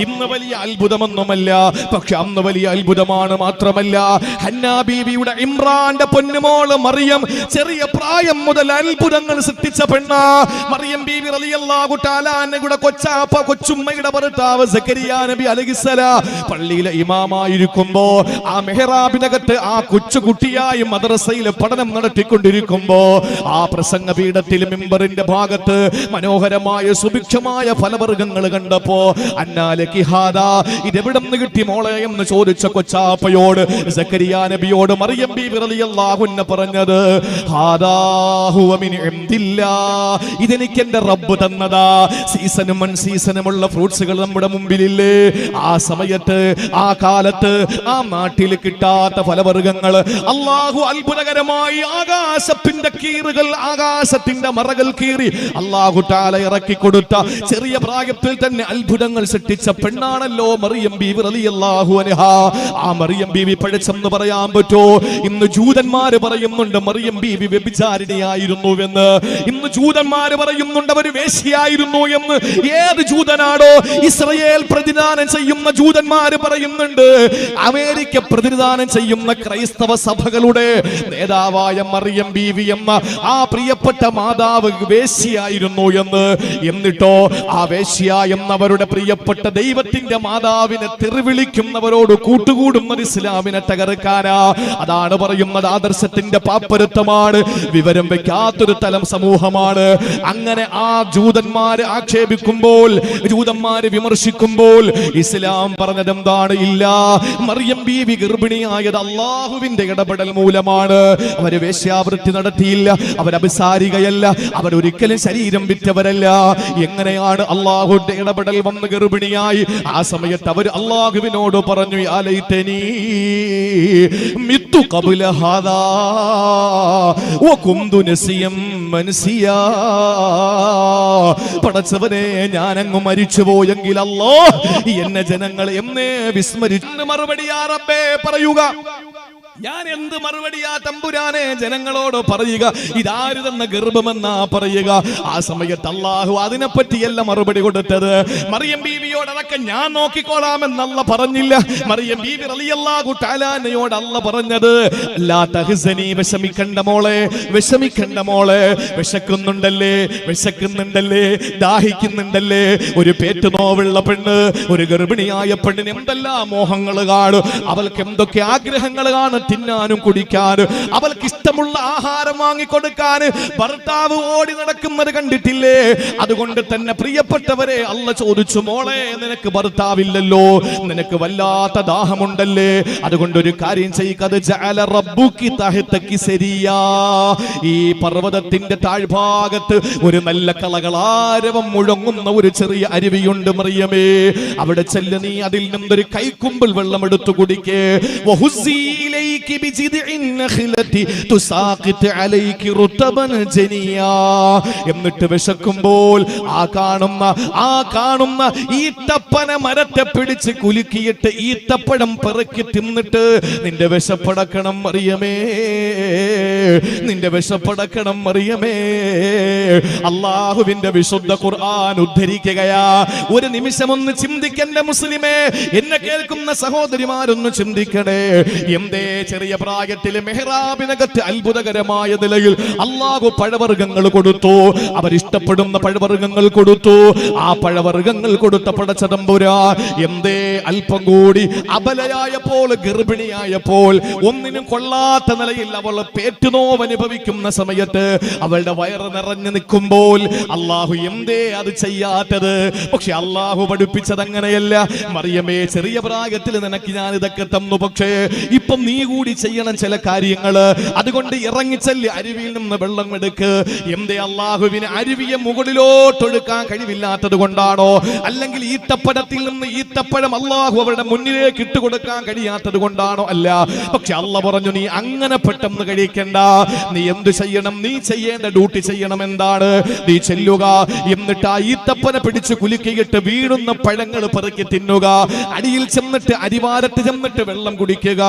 ഇന്ന് വലിയ അത്ഭുതമൊന്നുമല്ല, പക്ഷെ അന്ന് വലിയ അത്ഭുതമാണ്. മാത്രമല്ല ഹന്നാ ബീവിയുടെ ഇമ്രാന്റെ പൊന്നുമോള് മറിയം ചെറിയ പ്രായം മുതൽ അത്ഭുതങ്ങൾ സൃഷ്ടിച്ച പെണ്ണ. മറിയം ബീവി റളിയല്ലാഹു തആല അൻഹയുടെ കൊച്ചുമ്മയുടെ ഭർത്താവ് സക്കരിയ നബി അലൈഹിസ്സലാം പള്ളിയിലെ ഇമാമായിരിക്കുമ്പോ ആ മെഹ്റാബിനകത്ത് ആ കൊച്ചുകുട്ടിയായി മദ്രസയിൽ പഠനം നടത്തിക്കൊണ്ടിരിക്കുമ്പോ ആ പ്രസംഗ പീഠത്തിൽ മിമ്പറിന്റെ ഭാഗത്ത് മനോഹരമായ സുഭിക്ഷമായ ഫലവർഗ്ഗങ്ങൾ കണ്ടപ്പോ അന്നാലകി ഹാദാ, ഇതെവിടെന്ന് കിട്ടി മോളെ എന്ന് ചോദിച്ച കൊച്ചാപ്പയോട് സക്കരിയ നബിയോട് മറിയം ബീവി റളിയല്ലാഹു അൻഹ പറഞ്ഞത് ഹാദാ ഹുവ മിൻ ഇൻദില്ലാഹ്, ഇതെനിക്ക് എന്റെ റബ്ബ് തന്നതാ. സീസണും അൺസീസണുമുള്ള ഫ്രൂട്ട്സുകൾ നമ്മുടെ മുമ്പിലില്ലേ? ആ സമയത്ത് ആ കാലത്ത് ആ നാട്ടിൽ കിട്ടാത്ത ഫലവർഗ്ഗങ്ങൾ അല്ലാഹു അത്ഭുതകരമായി ആകാശത്തിന്റെ കീറുകൾ, ആകാശത്തിന്റെ മറകൾ കീറി അല്ലാഹു തആല ഇറക്കി കൊടുത്ത ചെറിയ പ്രായത്തിൽ തന്നെ അത്ഭുതങ്ങൾ സൃഷ്ടിച്ച പെണ്ണാണല്ലോ മറിയം ബീവി റളിയല്ലാഹു അൻഹാ. ആ മറിയം ബീവി പഴച്ചെന്ന് പറയാൻ പറ്റോ? ഇന്ന് ജൂതന്മാര് പറയുന്നുണ്ട് മറിയം ബീവി വ്യഭിചാരിണിയായിരുന്നുവെന്ന്. ഇന്ന് ജൂതന്മാര് പറയുന്നുണ്ട് അവർ വേശ്യയായിരുന്നു എന്ന്. ഏത് ജൂതനാണോ? ഇസ്രായേൽ പ്രതിദാനം ചെയ്യുന്ന ജൂതന്മാര് പറയുന്നുണ്ട്. അമേരിക്ക പ്രതിദാനം ചെയ്യുന്ന ക്രൈസ്തവ സഭകളുടെ നേതാവായ മറിയം ബീവി എന്ന ആ പ്രിയപ്പെട്ട മാതാവ് വേശ്യയായിരുന്നു എന്ന്. എന്നിട്ടോ ആ വേശ്യ എന്നവരുടെ പ്രിയപ്പെട്ട ദൈവത്തിന്റെ മാതാവിനെ തെറിവിളിക്കുന്നവരോട് കൂട്ടുകൂടുന്നത് ഇസ്ലാമിനെ തകർക്കാനാ. അതാണ് പറയുന്നത് ആദർശത്തിന്റെ പാപ്പരത്വമാണ്, വിവരം വെക്കാത്തൊരു തലം സമൂഹമാണ്. അങ്ങനെ ആ ജൂതന്മാര് ആക്ഷേപിക്കുമ്പോൾ, ജൂതന്മാര് വിമർശിക്കുമ്പോൾ ഇസ്ലാം പറഞ്ഞത് എന്താണ്? ഇല്ല, മറിയം ബീവി ഗർഭിണിയായത് അള്ളാഹുവിന്റെ ഇടപെടൽ മൂലമാണ്. അവര് വേശ്യാവൃത്തി നടത്തിയില്ല, അവരഭിസാരികയല്ല, അവരൊരിക്കലും ശരീരം വിറ്റവരല്ല. എങ്ങനെയാണ് അള്ളാഹുവിന്റെ ഇടപെടൽ വന്ന് ഗർഭിണിയായി? ആ സമയത്ത് അവർ അള്ളാഹുവിനോട് പറഞ്ഞു യാ ലൈതനീ മിത്തു ഖബ്ല ഹാദാ വകുന്തു നസിയം മൻസിയാ. പടച്ചവനെ, ഞാൻ അങ്ങ് മരിച്ചു പോയെങ്കിൽ അല്ലാഹ് എന്നെ ജനങ്ങൾ എന്നെ വിസ്മരിച്ചു. മറുപടിയാ റബ്ബേ പറയുക? ഞാൻ എന്ത് മറുപടിയാ തമ്പുരാനെ ജനങ്ങളോട് പറയുക? ഇതാര് തന്ന ഗർഭമെന്നാ പറയുക? ആ സമയത്ത് അല്ലാഹു അതിനെപ്പറ്റിയല്ല മറുപടി കൊടുത്തത്. മറിയം ബീവിയോട് അതൊക്കെ ഞാൻ നോക്കിക്കോളാമെന്നല്ല പറഞ്ഞില്ല. മറിയം ബീവി റളിയല്ലാഹു തആല അൻഹയോട് അല്ല പറഞ്ഞത് ലാ തഹ്സനി, വിഷമിക്കണ്ട മോളെ, വിഷമിക്കണ്ട മോളെ. വിശക്കുന്നുണ്ടല്ലേ, ദാഹിക്കുന്നുണ്ടല്ലേ? ഒരു പേറ്റ് നോവുള്ള പെണ്ണ്, ഒരു ഗർഭിണിയായ പെണ്ണിന് എന്തെല്ലാം മോഹങ്ങൾ കാണും, അവൾക്ക് എന്തൊക്കെ ആഗ്രഹങ്ങൾ കാണും, തിന്നാനും കുടിക്കാനും, അവൾക്ക് ഇഷ്ടമുള്ള ആഹാരം വാങ്ങിക്കൊടുക്കാൻ ഭർത്താവ് ഓടി നടക്കുന്നത് കണ്ടിട്ടില്ലേ? അതുകൊണ്ട് തന്നെ പ്രിയപ്പെട്ടവരെ അല്ല ചോദിച്ചു, മോളെ നിനക്ക് ഭർത്താവില്ലല്ലോ, നിനക്ക് വല്ലാത്ത ദാഹമുണ്ടല്ലേ? അതുകൊണ്ട് ഒരു കാര്യം ചെയ്യുക, ജഅല റബ്ബുകി തഹ്തകി സരിയാ, ഈ പർവ്വതത്തിന്റെ താഴ്ഭാഗത്ത് ഒരു നല്ല കളകളാരവം മുഴങ്ങുന്ന ഒരു ചെറിയ അരുവിയുണ്ട് മറിയമേ. അവിടെ ചെല്ല്, നീ അതിൽ നിന്നൊരു കൈക്കുമ്പിൾ വെള്ളം എടുത്തു കുടിക്കേ. എന്നിട്ട് വിശക്കുമ്പോൾ ആ കാണുന്ന ഈത്തപ്പന മരത്തെ പിടിച്ച് കുലുക്കിയിട്ട് ഈത്തപ്പഴം പെറുക്കി തിന്നിട്ട് നിന്റെ വിശപ്പടക്കണം മറിയമേ, നിന്റെ വിശപ്പടക്കണം മറിയമേ. അള്ളാഹുവിന്റെ വിശുദ്ധ ഖുർആൻ ഉദ്ധരിക്കുകയാ. ഒരു നിമിഷം ഒന്ന് ചിന്തിക്കണ്ട മുസ്ലിമേ, എന്നെ കേൾക്കുന്ന സഹോദരിമാരൊന്ന് ചിന്തിക്കണേ. എന്തേ ചെറിയ പ്രായത്തിൽ മെഹ്റാബിനകത്ത് അത്ഭുതകരമായ നിലയിൽ അല്ലാഹു പഴവർഗ്ഗങ്ങൾ കൊടുത്തു, അവരിഷ്ടപ്പെടുന്ന പഴവർഗ്ഗങ്ങൾ കൊടുത്തു. ആ പഴവർഗ്ഗങ്ങൾ കൊടുത്ത പടച്ച തമ്പുരാൻ എന്തേ അല്പം കൂടി അബലയായപ്പോൾ, ഗർഭിണിയായപ്പോൾ, ഒന്നിനും കൊള്ളാത്ത നിലയിൽ അവൾ പേറ്റുനോവ് അനുഭവിക്കുന്ന സമയത്ത്, അവളുടെ വയറ് നിറഞ്ഞു നിൽക്കുമ്പോൾ അല്ലാഹു എന്തേ അത് ചെയ്യാത്തത്? പക്ഷെ അല്ലാഹു പഠിപ്പിച്ചത് അങ്ങനെയല്ല. മറിയമേ, ചെറിയ പ്രായത്തിൽ നിനക്ക് ഞാൻ ഇതൊക്കെ തന്നു, പക്ഷേ ഇപ്പം നീ കൂടി ചെയ്യണം ചില കാര്യങ്ങൾ. അതുകൊണ്ട് ഇറങ്ങിച്ചെല്ല്, അരുവിയിൽ നിന്ന് വെള്ളം എടുക്ക്. എന്തേ അള്ളാഹുവിന് അരുവിയെ മുകളിലോട്ടൊടുക്കാൻ കഴിവില്ലാത്തത് കൊണ്ടാണോ? അല്ലെങ്കിൽ ഈത്തപ്പഴത്തിൽ നിന്ന് ഈത്തപ്പഴം അള്ളാഹു അവരുടെ മുന്നിലേക്ക് ഇട്ടുകൊടുക്കാൻ കഴിയാത്തത് കൊണ്ടാണോ? അല്ല. പക്ഷെ അള്ള പറഞ്ഞു, നീ അങ്ങനെ പെട്ടെന്ന് കഴിക്കണ്ട. നീ എന്ത് ചെയ്യണം? നീ ചെയ്യേണ്ട ഡ്യൂട്ടി ചെയ്യണം. എന്താണ്? നീ ചെല്ലുക, എന്നിട്ട് ആ ഈത്തപ്പന പിടിച്ച് കുലുക്കിയിട്ട് വീഴുന്ന പഴങ്ങൾ പെറുക്കി തിന്നുക. അടിയിൽ ചെന്നിട്ട്, അരിവാരത്ത് ചെന്നിട്ട് വെള്ളം കുടിക്കുക.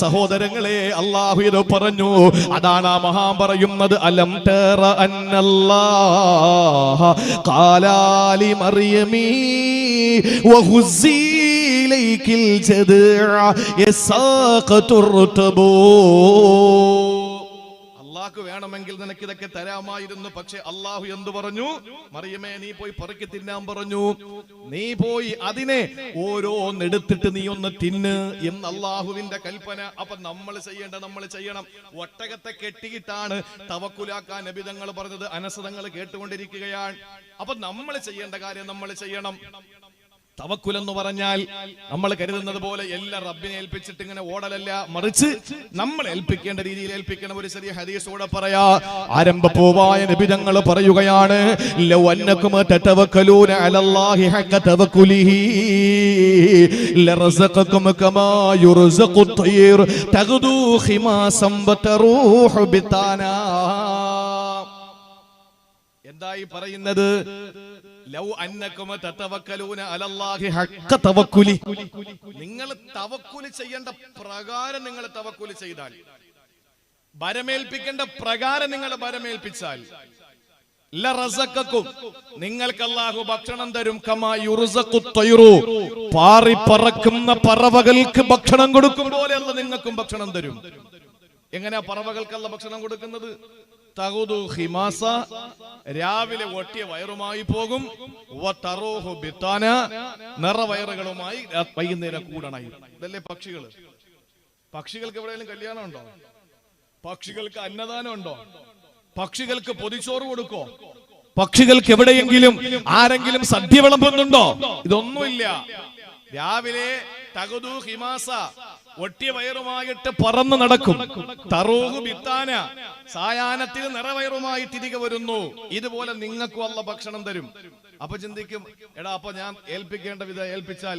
സഹോദര സഹോദരങ്ങളെ, അല്ലാഹു ഇത് പറഞ്ഞു. അതാണ് ആ മഹാൻ പറയുന്നത്, അലം തറ അന്നല്ലാഹ ഖാലാലി മറിയമീ വഹുസീ ഇലൈകിൽ ജദ്അ യസാഖതുർതബൂ. അല്ലാഹു വേണമെങ്കിൽ നിനക്ക് ഇതൊക്കെ തരാമായിരുന്നു. പക്ഷെ അല്ലാഹു എന്തു പറഞ്ഞു? മറിയമേ, നീ പോയി പറക്കി തിന്നാൻ പറഞ്ഞു. നീ പോയി അതിനെ ഓരോന്നെടുത്തിട്ട് നീ ഒന്ന് തിന്ന് എന്ന് അല്ലാഹുവിന്റെ കൽപ്പന. അപ്പൊ നമ്മൾ ചെയ്യണം. ഒട്ടകത്തെ കെട്ടിയിട്ടാണ് തവക്കുലാക്കാൻ നബി തങ്ങൾ പറഞ്ഞത്. അനസ് തങ്ങൾ കേട്ടുകൊണ്ടിരിക്കുകയാണ്. അപ്പൊ നമ്മൾ ചെയ്യേണ്ട കാര്യം നമ്മൾ ചെയ്യണം. തവക്കുൽ എന്ന് പറഞ്ഞാൽ നമ്മൾ കരുതുന്നത് പോലെ എല്ലാം റബ്ബിനെ ഏൽപ്പിച്ചിട്ട് ഇങ്ങനെ ഓടലല്ല, മറിച്ച് നമ്മൾ ഏൽപ്പിക്കേണ്ട രീതിയിൽ ഏൽപ്പിക്കണം. ഒരു ചെറിയ ഹദീസോടെ പറയാ. ആരംഭപൂവായ നബി തങ്ങൾ പറയുകയാണ്, ലൗ അന്നകും തതവക്കലൂന അലല്ലാഹി ഹഖ തവക്കുലിഹി ലറസഖകും കമാ യുർസഖു ത്വയ്ർ തഗ്ദു ഖിമാസം വതറൂഹു ബിതാനാ. എന്തായി പറയുന്നത്? ലൗ അന്നകും തതവക്കലൂന അലല്ലാഹി ഹഖ തവക്കുലി. നിങ്ങൾ തവക്കുൽ ചെയ്യേണ്ട പ്രകാരം നിങ്ങൾ തവക്കുൽ ചെയ്താൽ, ഭരമേൽപ്പിക്കേണ്ട പ്രകാരം നിങ്ങൾ ഭരമേൽപ്പിച്ചാൽ, ലറസഖകും നിങ്ങൾക്ക് അല്ലാഹു ഭക്ഷണം തരും. കമാ യുർസഖു ത്വയ്റു പാറി പറക്കുന്ന പറവകൾക്ക് ഭക്ഷണം കൊടുക്കും പോലെ അല്ലാഹു നിങ്ങൾക്കും ഭക്ഷണം തരും. എങ്ങനെയാ പറവകൾക്ക് അല്ലാഹു ഭക്ഷണം കൊടുക്കുന്നത്? തഖുദു ഖിമാസ, രാവിലെ ഒട്ടിയ വയറുമായി പോകും. വതറൂഹു ബിതാന, നിറവയറുകളുമായി വൈകുന്നേരം കൂടണയും. ഇതല്ലേ പക്ഷികൾ? പക്ഷികൾക്ക് എവിടെയെങ്കിലും കല്യാണം ഉണ്ടോ? പക്ഷികൾക്ക് അന്നദാനം ഉണ്ടോ? പക്ഷികൾക്ക് പൊതിച്ചോറ് കൊടുക്കോ? പക്ഷികൾക്ക് എവിടെയെങ്കിലും ആരെങ്കിലും സദ്യ വിളമ്പുന്നുണ്ടോ? ഇതൊന്നുമില്ല. രാവിലെ തഖുദു ഖിമാസ, ഒട്ടിയ വയറുമായിട്ട് പറന്ന് നടക്കും. തറൂഹു ബിത്താന, സായാഹ്നത്തിൽ നിറവയറുമായി തിരികെ വരുന്നു. ഇതുപോലെ നിങ്ങൾക്കും അല്ലാഹു ഭക്ഷണം തരും. അപ്പൊ ചിന്തിക്കും, എടാ അപ്പൊ ഞാൻ ഏൽപ്പിക്കേണ്ട വിധം ഏൽപ്പിച്ചാൽ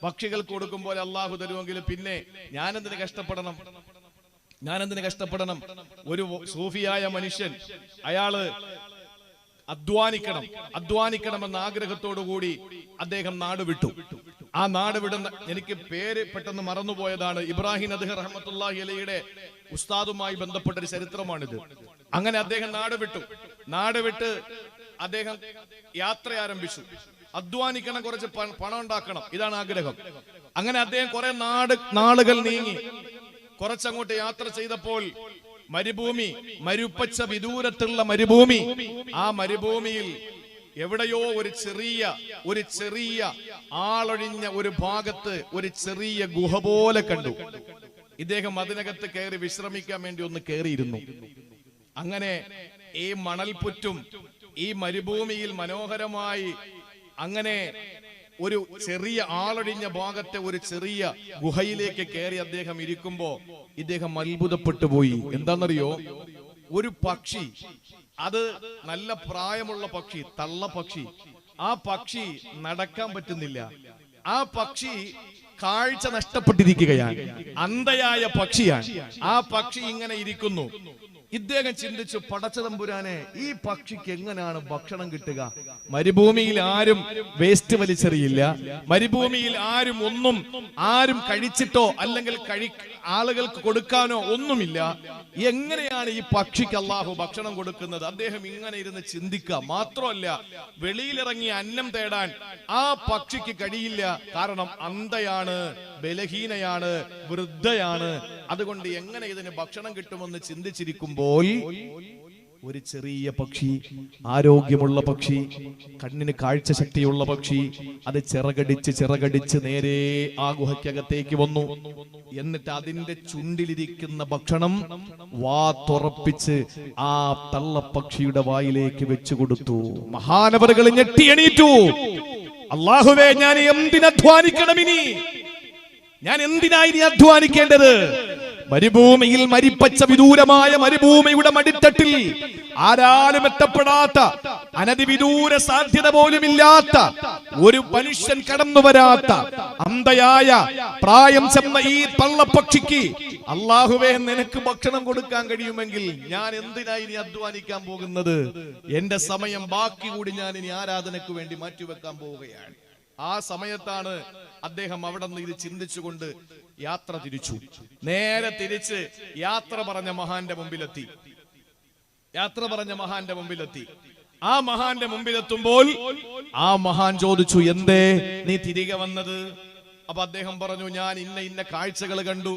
പക്ഷികൾക്ക് കൊടുക്കും പോലെ അല്ലാഹു തരുമെങ്കിൽ പിന്നെ ഞാനെന്തിന് കഷ്ടപ്പെടണം? ഒരു സൂഫിയായ മനുഷ്യൻ, അയാള് അധ്വാനിക്കണമെന്ന ആഗ്രഹത്തോടു കൂടി അദ്ദേഹം നാട് വിട്ടു. ആ നാട് വിടുന്ന, എനിക്ക് പേര് പെട്ടെന്ന് മറന്നുപോയതാണ്, ഇബ്രാഹിം അദ്ഹർ റഹ്മത്തുള്ളാഹി അലൈഹിയുടെ ഉസ്താദുമായി ബന്ധപ്പെട്ട ഒരു ചരിത്രമാണിത്. അങ്ങനെ അദ്ദേഹം നാട് വിട്ട് അദ്ദേഹം യാത്ര ആരംഭിച്ചു. അധ്വാനിക്കണം, കുറച്ച് പണം ഉണ്ടാക്കണം, ഇതാണ് ആഗ്രഹം. അങ്ങനെ അദ്ദേഹം കുറെ നാളുകൾ നീങ്ങി. കുറച്ചങ്ങോട്ട് യാത്ര ചെയ്തപ്പോൾ മരുപ്പച്ച വിദൂരത്തുള്ള മരുഭൂമി, ആ മരുഭൂമിയിൽ എവിടെയോ ഒരു ചെറിയ ആളൊഴിഞ്ഞ ഒരു ഭാഗത്ത് ഒരു ചെറിയ ഗുഹ പോലെ കണ്ടു. ഇദ്ദേഹം അതിനകത്ത് കയറി വിശ്രമിക്കാൻ വേണ്ടി ഒന്ന് കയറിയിരുന്നു. അങ്ങനെ ഈ മണൽപുറ്റും ഈ മരുഭൂമിയിൽ മനോഹരമായി അങ്ങനെ ഒരു ചെറിയ ആളൊഴിഞ്ഞ ഭാഗത്തെ ഒരു ചെറിയ ഗുഹയിലേക്ക് കയറി അദ്ദേഹം ഇരിക്കുമ്പോ ഇദ്ദേഹം അത്ഭുതപ്പെട്ടു പോയി. എന്താണെന്നറിയോ? ഒരു പക്ഷി, അത് നല്ല പ്രായമുള്ള പക്ഷി, തള്ള പക്ഷി. ആ പക്ഷി നടക്കാൻ പറ്റുന്നില്ല. ആ പക്ഷി കാഴ്ച നഷ്ടപ്പെട്ടിരിക്കുകയാണ്. അന്ധയായ പക്ഷിയാണ്. ആ പക്ഷി ഇങ്ങനെ ഇരിക്കുന്നു. ഇദ്ദേഹം ചിന്തിച്ചു, പടച്ചതമ്പുരാനെ, ഈ പക്ഷിക്ക് എങ്ങനെയാണ് ഭക്ഷണം കിട്ടുക? മരുഭൂമിയിൽ ആരും വേസ്റ്റ് വലിച്ചെറിയില്ല. മരുഭൂമിയിൽ ആരും കഴിച്ചിട്ടോ അല്ലെങ്കിൽ ആളുകൾക്ക് കൊടുക്കാനോ ഒന്നുമില്ല. എങ്ങനെയാണ് ഈ പക്ഷിക്ക് അല്ലാഹു ഭക്ഷണം കൊടുക്കുന്നത്? അദ്ദേഹം ഇങ്ങനെ ഇരുന്ന് ചിന്തിക്കുക. മാത്രമല്ല, വെളിയിലിറങ്ങി അന്നം തേടാൻ ആ പക്ഷിക്ക് കഴിയില്ല. കാരണം അന്ധയാണ്, ബലഹീനയാണ്, വൃദ്ധയാണ്. അതുകൊണ്ട് എങ്ങനെ ഇതിന് ഭക്ഷണം കിട്ടുമെന്ന് ചിന്തിച്ചിരിക്കുമ്പോൾ ഒരു ചെറിയ പക്ഷി, ആരോഗ്യമുള്ള പക്ഷി, കണ്ണിന് കാഴ്ച ശക്തിയുള്ള പക്ഷി, അത് ചിറകടിച്ച് നേരെ ആ ഗുഹയ്ക്കകത്തേക്ക് വന്നു. എന്നിട്ട് അതിന്റെ ചുണ്ടിലിരിക്കുന്ന ഭക്ഷണം വാ തുറപ്പിച്ച് ആ തള്ളപ്പക്ഷിയുടെ വായിലേക്ക് വെച്ചു കൊടുത്തു. മഹാനവറുകൾ ഞെട്ടി എണീറ്റു. അല്ലാഹുവേ, ഞാൻ എന്തിനധ്വാനിക്കണം ഇനി? ഞാൻ എന്തിനായി അധ്വാനിക്കേണ്ടത്? മരുഭൂമിയിൽ, മരിപ്പച്ച വിദൂരമായ മരുഭൂമിയുടെ മടിത്തട്ടിൽ ആരാലും എത്തപ്പെടാത്ത, അനധിവിദൂര സാധ്യത പോലുമില്ലാത്ത, ഒരു മനുഷ്യൻ കടന്നു വരാത്ത, അന്ധയായ പ്രായം ചെന്ന ഈ പള്ളപ്പക്ഷിക്ക് അല്ലാഹുവേ നിനക്ക് ഭക്ഷണം കൊടുക്കാൻ കഴിയുമെങ്കിൽ ഞാൻ എന്തിനായി ഇനി അധ്വാനിക്കാൻ പോകുന്നത്? എന്റെ സമയം ബാക്കി കൂടി ഞാൻ ഇനി ആരാധനയ്ക്ക് വേണ്ടി മാറ്റിവെക്കാൻ പോവുകയാണ്. ആ സമയത്താണ് അദ്ദേഹം അവിടെ നിന്ന് ഇത് ചിന്തിച്ചുകൊണ്ട് യാത്ര തിരിച്ചു. നേരെ തിരിച്ച് യാത്ര പറഞ്ഞ മഹാന്റെ മുമ്പിലെത്തി. ആ മഹാന്റെ മുമ്പിലെത്തുമ്പോൾ ആ മഹാൻ ചോദിച്ചു, എന്തേ നീ തിരികെ വന്നത്? അപ്പൊ അദ്ദേഹം പറഞ്ഞു, ഞാൻ ഇന്ന കാഴ്ചകൾ കണ്ടു,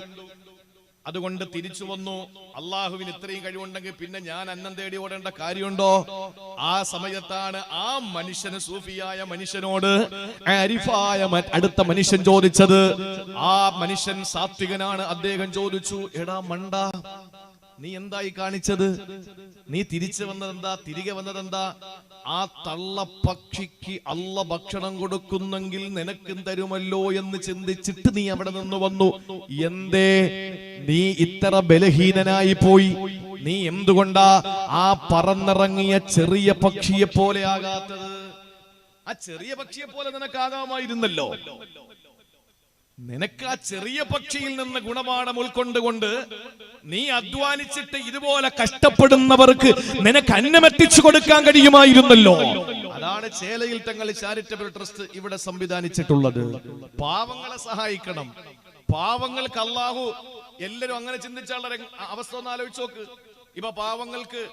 അതുകൊണ്ട് തിരിച്ചു വന്നു. അള്ളാഹുവിന് ഇത്രയും കഴിവുണ്ടെങ്കിൽ പിന്നെ ഞാൻ അന്നം തേടി ഓടേണ്ട കാര്യമുണ്ടോ? ആ സമയത്താണ് ആ മനുഷ്യന്, സൂഫിയായ മനുഷ്യനോട് ആരിഫായ അടുത്ത മനുഷ്യൻ ചോദിച്ചത്. ആ മനുഷ്യൻ സാത്വികനാണ്. അദ്ദേഹം ചോദിച്ചു, എടാ മണ്ട, നീ എന്തായി കാണിച്ചത്? നീ തിരിച്ചു വന്നതെന്താ? തിരികെ വന്നതെന്താ? ആ തള്ളപ്പക്ഷിക്ക് അള്ള ഭക്ഷണം കൊടുക്കുന്നെങ്കിൽ നിനക്കും തരുമല്ലോ എന്ന് ചിന്തിച്ചിട്ട് നീ അവിടെ നിന്ന് വന്നു. എന്തേ നീ ഇത്ര ബലഹീനനായി പോയി? നീ എന്തുകൊണ്ടാ ആ പറന്നിറങ്ങിയ ചെറിയ പക്ഷിയെ പോലെ ആകാത്തത്? ആ ചെറിയ പക്ഷിയെ പോലെ നിനക്കാകാമായിരുന്നല്ലോ. നിനക്ക് ആ ചെറിയ പക്ഷിയിൽ നിന്ന് ഗുണപാഠം ഉൾക്കൊണ്ടുകൊണ്ട് നീ അധ്വാനിച്ചിട്ട് ഇതുപോലെ കഷ്ടപ്പെടുന്നവർക്ക് നിനക്ക് അന്നമെത്തിച്ചു കൊടുക്കാൻ കഴിയുമായിരുന്നല്ലോ. അതാണ് ചേലയിൽ തങ്ങൾ ചാരിറ്റബിൾ ട്രസ്റ്റ് ഇവിടെ സംവിധാനിച്ചിട്ടുള്ളത്. പാവങ്ങളെ സഹായിക്കണം. പാവങ്ങൾക്ക് അല്ലാഹു, എല്ലാരും അങ്ങനെ ചിന്തിച്ചാളുടെ അവസ്ഥ ഒന്ന് ആലോചിച്ച് നോക്ക്. ഇപ്പൊ പാവങ്ങൾക്ക്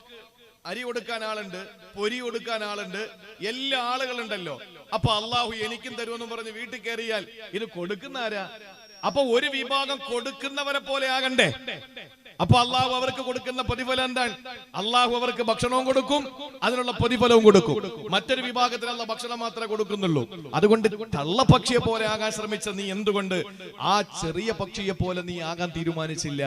അരി കൊടുക്കാൻ ആളുണ്ട്, പൊരി കൊടുക്കാൻ ആളുണ്ട്, എല്ലാ ആളുകളുണ്ടല്ലോ. അപ്പൊ അള്ളാഹു എനിക്കും തരുമെന്ന് പറഞ്ഞ് വീട്ടിൽ കയറിയാൽ ഇത് കൊടുക്കുന്ന ആരാ? അപ്പൊ ഒരു വിഭാഗം കൊടുക്കുന്നവരെ പോലെ ആകണ്ടേ? അപ്പൊ അള്ളാഹു അവർക്ക് കൊടുക്കുന്ന പ്രതിഫലം എന്താണ്? അള്ളാഹു അവർക്ക് ഭക്ഷണവും കൊടുക്കും, അതിനുള്ള പ്രതിഫലവും കൊടുക്കും. മറ്റൊരു വിഭാഗത്തിന് അല്ല ഭക്ഷണം മാത്രമേ കൊടുക്കുന്നുള്ളൂ. അതുകൊണ്ട് തള്ളപ്പക്ഷിയെ പോലെ ആകാൻ ശ്രമിച്ച നീ എന്തുകൊണ്ട് ആ ചെറിയ പക്ഷിയെ പോലെ നീ ആകാൻ തീരുമാനിച്ചില്ല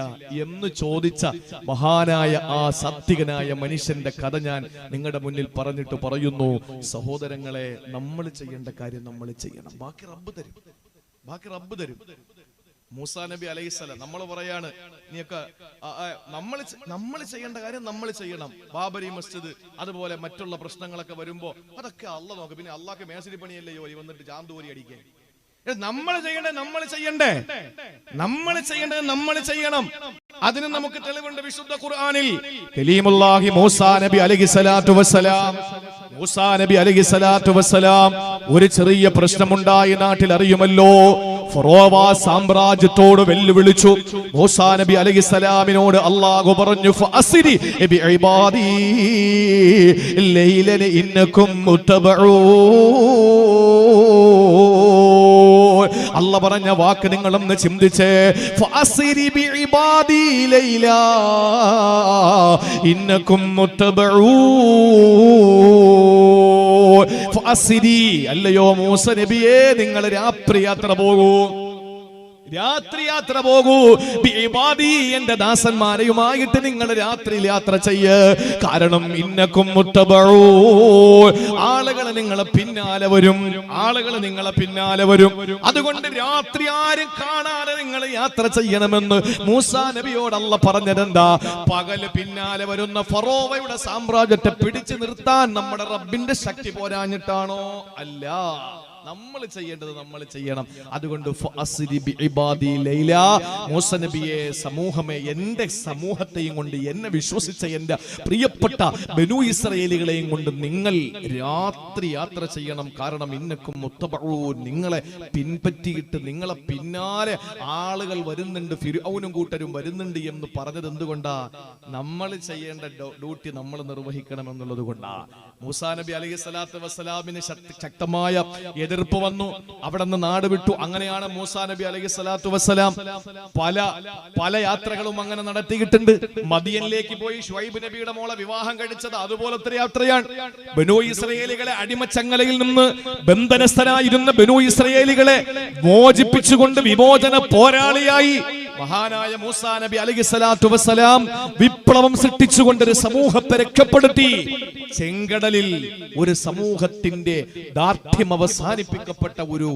എന്ന് ചോദിച്ച മഹാനായ ആ സാത്വികനായ മനുഷ്യന്റെ കഥ ഞാൻ നിങ്ങളുടെ മുന്നിൽ പറഞ്ഞിട്ട് പറയുന്നു, സഹോദരങ്ങളെ, നമ്മൾ ചെയ്യേണ്ട കാര്യം നമ്മൾ ചെയ്യണം. ബാക്കി റബ്ബ് തരും. മൂസാ നബി അലൈഹിസ്സലാം നമ്മൾ പറയാണ്, നീയൊക്കെ നമ്മൾ ചെയ്യേണ്ട കാര്യം നമ്മൾ ചെയ്യണം. ബാബരി മസ്ജിദ് അതുപോലെ മറ്റുള്ള പ്രശ്നങ്ങളൊക്കെ വരുമ്പോ അതൊക്കെ അള്ള നോക്കും. പിന്നെ അള്ളാഹ്ക്ക് മേശരി പണിയല്ലേ ജോലി വന്നിട്ട് ചാന്തൂരി അടിക്കാൻ. നമ്മൾ ചെയ്യേണ്ടത് നമ്മൾ ചെയ്യണം. അതിന് നമുക്ക് തെളിവുണ്ട് വിശുദ്ധ ഖുർആനിൽ. കലീമുല്ലാഹി മൂസാ നബി അലൈഹിസ്സലാത്തു വസ്സലാം ഒരു ചെറിയ പ്രശ്നമുണ്ടായി നാട്ടിൽ, അറിയുമല്ലോ. ഫറോവ സാമ്രാജ്യത്തോട് വെല്ലുവിളിച്ചു. മൂസാ നബി അലൈഹിസ്സലാമിനോട് അല്ലാഹു പറഞ്ഞു, ഫഅസ്രി ബിഇബാദി ലൈലൻ ഇന്നകും മുത്തബഊൻ. അല്ലാഹു പറഞ്ഞ വാക്ക് നിങ്ങളൊന്ന് ചിന്തിച്ചേ. ഫഅസ്രി ബിഇബാദി ലൈലാ ഇന്നകും മുത്തബഊൻ. ഫഅസ്രി, അല്ലയോ മൂസ നബിയേ, നിങ്ങൾ രാത്രി യാത്ര പോകൂ. ബിഇബാദി, എന്റെ ദാസന്മാരെയുമായിട്ട് നിങ്ങൾ രാത്രിയിൽ യാത്ര ചെയ്യ്. കാരണം ഇന്നകും മുത്തബഊൻ, ആളുകൾ നിങ്ങളെ പിന്നാലെ വരും. അതുകൊണ്ട് രാത്രി ആരും കാണാതെ നിങ്ങൾ യാത്ര ചെയ്യണമെന്ന് മൂസാ നബിയോട് അല്ലാഹു പറഞ്ഞതെന്താ? പകല് പിന്നാലെ വരുന്ന ഫറോവയുടെ സാമ്രാജ്യത്തെ പിടിച്ചു നിർത്താൻ നമ്മുടെ റബ്ബിന്റെ ശക്തി പോരാഞ്ഞിട്ടാണോ? അല്ല, നമ്മൾ ചെയ്യേണ്ടത് നമ്മൾ ചെയ്യണം. അതുകൊണ്ട് മൂസ നബിയെ, സമൂഹമേ, എന്റെ സമൂഹത്തെയും കൊണ്ട്, എന്നെ വിശ്വസിച്ച എന്റെ പ്രിയപ്പെട്ട ബനൂ ഇസ്രായേലികളെയും കൊണ്ട് നിങ്ങൾ രാത്രി യാത്ര ചെയ്യണം. കാരണം ഇന്നക്കും മുത്തബഊൻ, നിങ്ങളെ പിൻപറ്റിയിട്ട് നിങ്ങളെ പിന്നാലെ ആളുകൾ വരുന്നുണ്ട്, ഫിർഔനും കൂട്ടരും വരുന്നുണ്ട് എന്ന് പറഞ്ഞത് എന്തുകൊണ്ടാ? നമ്മൾ ചെയ്യേണ്ട ഡ്യൂട്ടി നമ്മൾ നിർവഹിക്കണം എന്നുള്ളത് കൊണ്ടാ. മൂസാ നബി അലൈഹിസ്സലാത്തു വസ്സലാമിന് ശക്തമായ എതിർപ്പ് വന്നു. അവിടെ നിന്ന് നാട് വിട്ടു. അങ്ങനെയാണ് മൂസാ നബി അലൈഹിസ്സലാത്തു വസ്സലാം പല യാത്രകളും അങ്ങനെ നടത്തിയിട്ടുണ്ട്. മദിയനിലേക്ക് പോയി ശുഐബ് നബിയുടെ മോളെ വിവാഹം കഴിച്ചത് അതുപോലത്തെ യാത്രയാണ്. ബനൂ ഇസ്രായേലികളെ അടിമച്ചങ്ങലയിൽ നിന്ന് ബന്ധനസ്ഥനായിരുന്ന ബനൂ ഇസ്രായേലികളെ മോചിപ്പിച്ചുകൊണ്ട് വിമോചന പോരാളിയായി മഹാനായ മൂസാ നബി അലൈഹിസ്സലാത്തു വസ്സലാം വിപ്ലവം സൃഷ്ടിച്ചുകൊണ്ട് ഒരു സമൂഹത്തെ രക്ഷപ്പെടുത്തി. ചെങ്കടലിൽ ഒരു സമൂഹത്തിന്റെ ദാർഢ്യം അവസാനിപ്പിക്കപ്പെട്ട ഒരു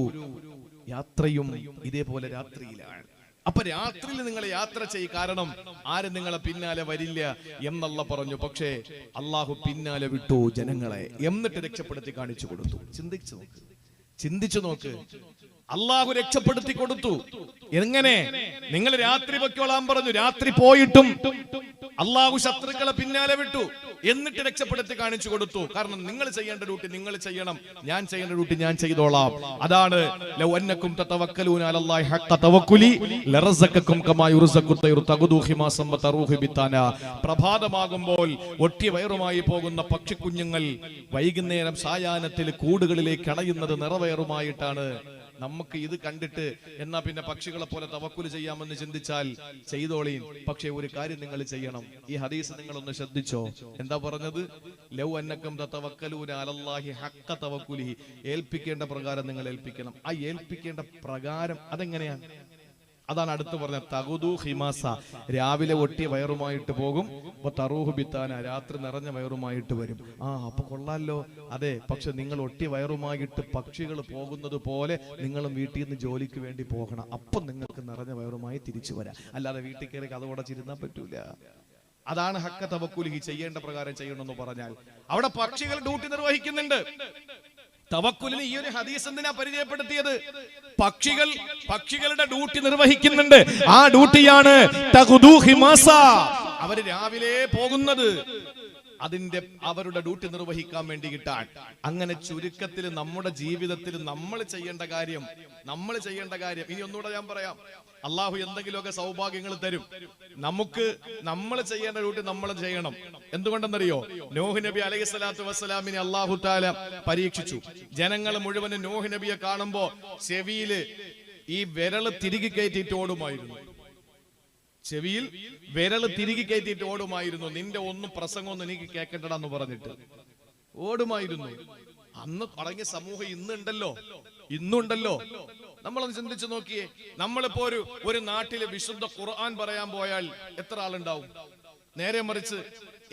യാത്രയും ഇതേപോലെ രാത്രിയിലാണ്. അപ്പൊ രാത്രിയിൽ നിങ്ങൾ യാത്ര ചെയ്യും. കാരണം ആരും നിങ്ങളെ പിന്നാലെ വരില്ല എന്നല്ല പറഞ്ഞു. പക്ഷേ അള്ളാഹു പിന്നാലെ വിട്ടു ജനങ്ങളെ, എന്നിട്ട് രക്ഷപ്പെടുത്തി കാണിച്ചു കൊടുത്തു. ചിന്തിച്ചു നോക്ക്. അള്ളാഹു രക്ഷപ്പെടുത്തി കൊടുത്തു. എങ്ങനെ? നിങ്ങൾ രാത്രി പൊയ്ക്കോളാൻ പറഞ്ഞു. രാത്രി പോയിട്ടും അള്ളാഹു ശത്രുക്കളെ പിന്നാലെ വിട്ടു. എന്നിട്ട് രക്ഷപ്പെടുത്തി കാണിച്ചു കൊടുത്തു. കാരണം നിങ്ങൾ ചെയ്യേണ്ട ഡ്യൂട്ടി നിങ്ങൾ ചെയ്യണം, ഞാൻ ചെയ്യേണ്ട ഡ്യൂട്ടി ഞാൻ ചെയ്തോളാം. അതാണ് ലൗ അന്നകും തതവക്കലൂന അലല്ലാഹി ഹഖ്ക തവക്കുലി ലറസഖകും കമാ യുർസഖു തൈറു തഗ്ദു ഖിമാസം വതറൂഹു ബിതാന. പ്രഭാതമാകുമ്പോൾ ഒട്ടി വയറുമായി പോകുന്ന പക്ഷിക്കുഞ്ഞുങ്ങൾ വൈകുന്നേരം സായാഹ്നത്തിൽ കൂടുകളിലേക്ക് അണയുന്നത് നിറവയറുമായിട്ടാണ്. നമുക്ക് ഇത് കണ്ടിട്ട് എന്നാ പിന്നെ പക്ഷികളെ പോലെ തവക്കുൽ ചെയ്യാമെന്ന് ചിന്തിച്ചാൽ ചെയ്തോളീൻ. പക്ഷേ ഒരു കാര്യം നിങ്ങൾ ചെയ്യണം. ഈ ഹദീസ് നിങ്ങളൊന്ന് ശ്രദ്ധിച്ചോ. എന്താ പറഞ്ഞത്? ലൗ അന്നകും തതവക്കലൂന അലല്ലാഹി ഹഖ്ക തവക്കുലിഹി. ഏൽപ്പിക്കേണ്ട പ്രകാരം നിങ്ങൾ ഏൽപ്പിക്കണം. ആ ഏൽപ്പിക്കേണ്ട പ്രകാരം അതെങ്ങനെയാണ്? അതാണ് അടുത്ത് പറഞ്ഞ തഗ്ദു ഖിമാസ. രാവിലെ ഒട്ടിയ വയറുമായിട്ട് പോകും. തറൂഹു ബിത്താന. രാത്രി നിറഞ്ഞ വയറുമായിട്ട് വരും. അപ്പൊ കൊള്ളാലോ. അതെ, പക്ഷെ നിങ്ങൾ ഒട്ടിയ വയറുമായിട്ട് പക്ഷികൾ പോകുന്നത് പോലെ നിങ്ങളും വീട്ടിൽ നിന്ന് ജോലിക്ക് വേണ്ടി പോകണം. അപ്പം നിങ്ങൾക്ക് നിറഞ്ഞ വയറുമായി തിരിച്ചു വരാം. അല്ലാതെ വീട്ടിൽ കയറി അതോടെ ചിരുന്നാൻ പറ്റൂല. അതാണ് ഹഖ്ക തവക്കുലിഹി. ചെയ്യേണ്ട പ്രകാരം ചെയ്യണമെന്ന് പറഞ്ഞാൽ അവിടെ പക്ഷികൾ ഡ്യൂട്ടി നിർവഹിക്കുന്നുണ്ട്. തവക്കുലിന് ഈ ഒരു ഹദീസ് എന്തിനാ പരിചയപ്പെടുത്തിയത്? പക്ഷികളുടെ ഡ്യൂട്ടി നിർവഹിക്കുന്നുണ്ട്. ആ ഡ്യൂട്ടിയാണ് തഗ്ദു ഖിമാസ. അവര് രാവിലെ പോകുന്നത് അതിന്റെ അവരുടെ ഡ്യൂട്ടി നിർവഹിക്കാൻ വേണ്ടിയിട്ടാണ്. അങ്ങനെ ചുരുക്കത്തിൽ നമ്മുടെ ജീവിതത്തിൽ നമ്മൾ ചെയ്യേണ്ട കാര്യം ഇനി ഒന്നുകൂടെ ഞാൻ പറയാം. അള്ളാഹു എന്തെങ്കിലുമൊക്കെ സൗഭാഗ്യങ്ങൾ തരും. നമ്മൾ ചെയ്യേണ്ട ഡ്യൂട്ടി നമ്മൾ ചെയ്യണം. എന്തുകൊണ്ടെന്നറിയോ? നോഹ് നബി അലൈഹി സ്വലാത്തു വസ്സലാമിനെ അള്ളാഹു തആല പരീക്ഷിച്ചു. ജനങ്ങൾ മുഴുവനും നോഹ് നബിയെ കാണുമ്പോ ചെവിയില് ഈ വിരല് തിരികെ കയറ്റിയിട്ട് ഓടുമായിരുന്നു. ചെവിയിൽ വിരല് തിരികെ കയറ്റിയിട്ട് ഓടുമായിരുന്നു. നിന്റെ ഒന്നും പ്രസംഗമൊന്നും എനിക്ക് കേൾക്കണ്ടടാന്ന് പറഞ്ഞിട്ട് ഓടുമായിരുന്നു. അന്ന് തുടങ്ങിയ സമൂഹം ഇന്നുണ്ടല്ലോ. നമ്മളൊന്ന് ചിന്തിച്ചു നോക്കിയേ. നമ്മളിപ്പോ ഒരു നാട്ടില് വിശുദ്ധ ഖുർആൻ പറയാൻ പോയാൽ എത്ര ആളുണ്ടാവും? നേരെ മറിച്ച്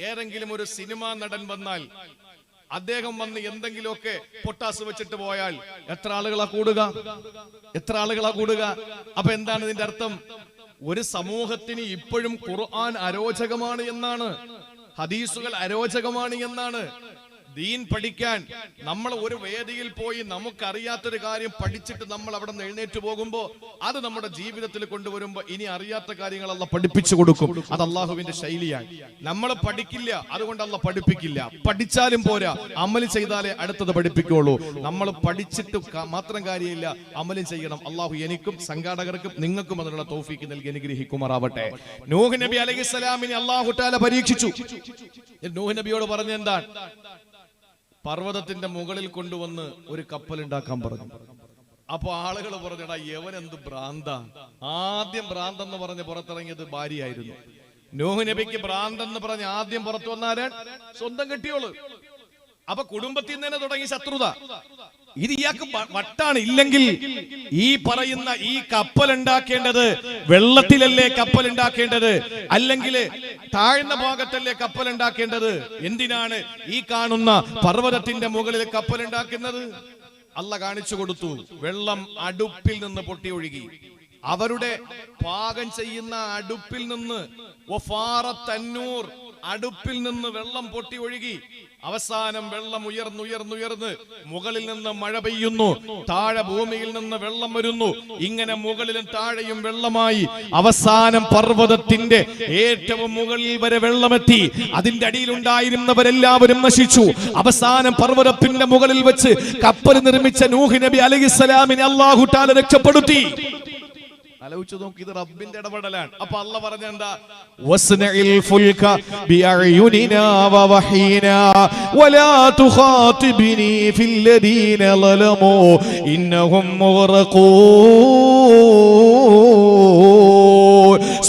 ഏതെങ്കിലും ഒരു സിനിമാ നടൻ വന്നാൽ അദ്ദേഹം വന്ന് എന്തെങ്കിലുമൊക്കെ പൊട്ടാസ് വെച്ചിട്ട് പോയാൽ എത്ര ആളുകളാ കൂടുക? അപ്പൊ എന്താണ് ഇതിന്റെ അർത്ഥം? ഒരു സമൂഹത്തിന് ഇപ്പോഴും ഖുർആൻ അരോചകമാണ് എന്നാണ്, ഹദീസുകൾ അരോചകമാണ് എന്നാണ്. ദീൻ പഠിക്കാൻ നമ്മൾ ഒരു വേദിയിൽ പോയി നമുക്കറിയാത്തൊരു കാര്യം പഠിച്ചിട്ട് നമ്മൾ അവിടെ നിന്ന് എഴുന്നേറ്റ് പോകുമ്പോ അത് നമ്മുടെ ജീവിതത്തിൽ കൊണ്ടുവരുമ്പോ ഇനി അറിയാത്ത കാര്യങ്ങൾ അല്ലാഹു പഠിപ്പിച്ചു കൊടുക്കും. അത് അള്ളാഹുവിന്റെ ശൈലിയാണ്. നമ്മൾ പഠിക്കില്ല, അതുകൊണ്ട് അല്ലാഹു പഠിപ്പിക്കില്ല. പഠിച്ചാലും പോരാ, അമൽ ചെയ്താലേ അടുത്തത് പഠിപ്പിക്കുള്ളൂ. നമ്മൾ പഠിച്ചിട്ട് മാത്രം കാര്യമില്ല, അമലും ചെയ്യണം. അള്ളാഹു എനിക്കും സംഘാടകർക്കും നിങ്ങൾക്കും അതിനുള്ള തൗഫീക്ക് നൽകി അനുഗ്രഹിക്കുമാറാവട്ടെ. നൂഹ് നബി അലൈഹിസ്സലാമിനെ അള്ളാഹു തആല പരീക്ഷിച്ചു. നൂഹ് നബിയോട് പറഞ്ഞ എന്താണ്? പർവ്വതത്തിന്റെ മുകളിൽ കൊണ്ടുവന്ന് ഒരു കപ്പൽ ഉണ്ടാക്കാൻ പറഞ്ഞു. അപ്പൊ ആളുകൾ പറഞ്ഞടാ യവനെന്ത് ഭ്രാന്താ. ആദ്യം ഭ്രാന്തെന്ന് പറഞ്ഞ് പുറത്തിറങ്ങിയത് ഭാര്യയായിരുന്നു. നൂഹ് നബിക്ക് ഭ്രാന്തെന്ന് പറഞ്ഞ് ആദ്യം പുറത്തു വന്നാരാണ്? സ്വന്തം കെട്ടിയോള്. അപ്പൊ കുടുംബത്തിൽ നിന്ന് തന്നെ തുടങ്ങി ശത്രുത. ഇത് ഇയാൾക്ക് വട്ടാണ്. ഇല്ലെങ്കിൽ ഈ പറയുന്ന ഈ കപ്പൽ ഉണ്ടാക്കേണ്ടത് വെള്ളത്തിലല്ലേ കപ്പൽ ഉണ്ടാക്കേണ്ടത്, അല്ലെങ്കിൽ താഴ്ന്ന ഭാഗത്തല്ലേ കപ്പൽ ഉണ്ടാക്കേണ്ടത്? എന്തിനാണ് ഈ കാണുന്ന പർവ്വതത്തിന്റെ മുകളിൽ കപ്പൽ ഉണ്ടാക്കുന്നത്? അല്ലാഹു കാണിച്ചു കൊടുത്തു. വെള്ളം അടുപ്പിൽ നിന്ന് പൊട്ടി ഒഴുകി. അവരുടെ പാകം ചെയ്യുന്ന അടുപ്പിൽ നിന്ന് അടുപ്പിൽ നിന്ന് വെള്ളം പൊട്ടി ഒഴുകി. അവസാനം വെള്ളം ഉയർന്നുയർന്ന് മുകളിൽ നിന്ന് മഴ പെയ്യുന്നു. താഴെ ഭൂമിയിൽ നിന്ന് വെള്ളം വരുന്നു. ഇങ്ങനെ മുകളിലും താഴെയും വെള്ളമായി അവസാനം പർവ്വതത്തിന്റെ ഏറ്റവും മുകളിൽ വരെ വെള്ളമെത്തി. അതിന്റെ അടിയിലുണ്ടായിരുന്നവരെല്ലാവരും നശിച്ചു. അവസാനം പർവ്വതത്തിന്റെ മുകളിൽ വെച്ച് കപ്പൽ നിർമ്മിച്ച നൂഹ് നബി അലൈഹിസ്സലാമിനെ അല്ലാഹു തആല രക്ഷപ്പെടുത്തി. ആലോചിച്ചു നോക്കി, ഇത് റബ്ബിന്റെ ഇടപെടലാണ്. അപ്പൊ അല്ലാഹു പറഞ്ഞ എന്താ? വസ്നഇൽ ഫുൽക ബിഅയുനിനാ വവഹീനാ വലാ തുഖാതിബ്നി ഫില്ലദീന ളലമൂ ഇന്നഹും മുഗ്റഖൂൻ.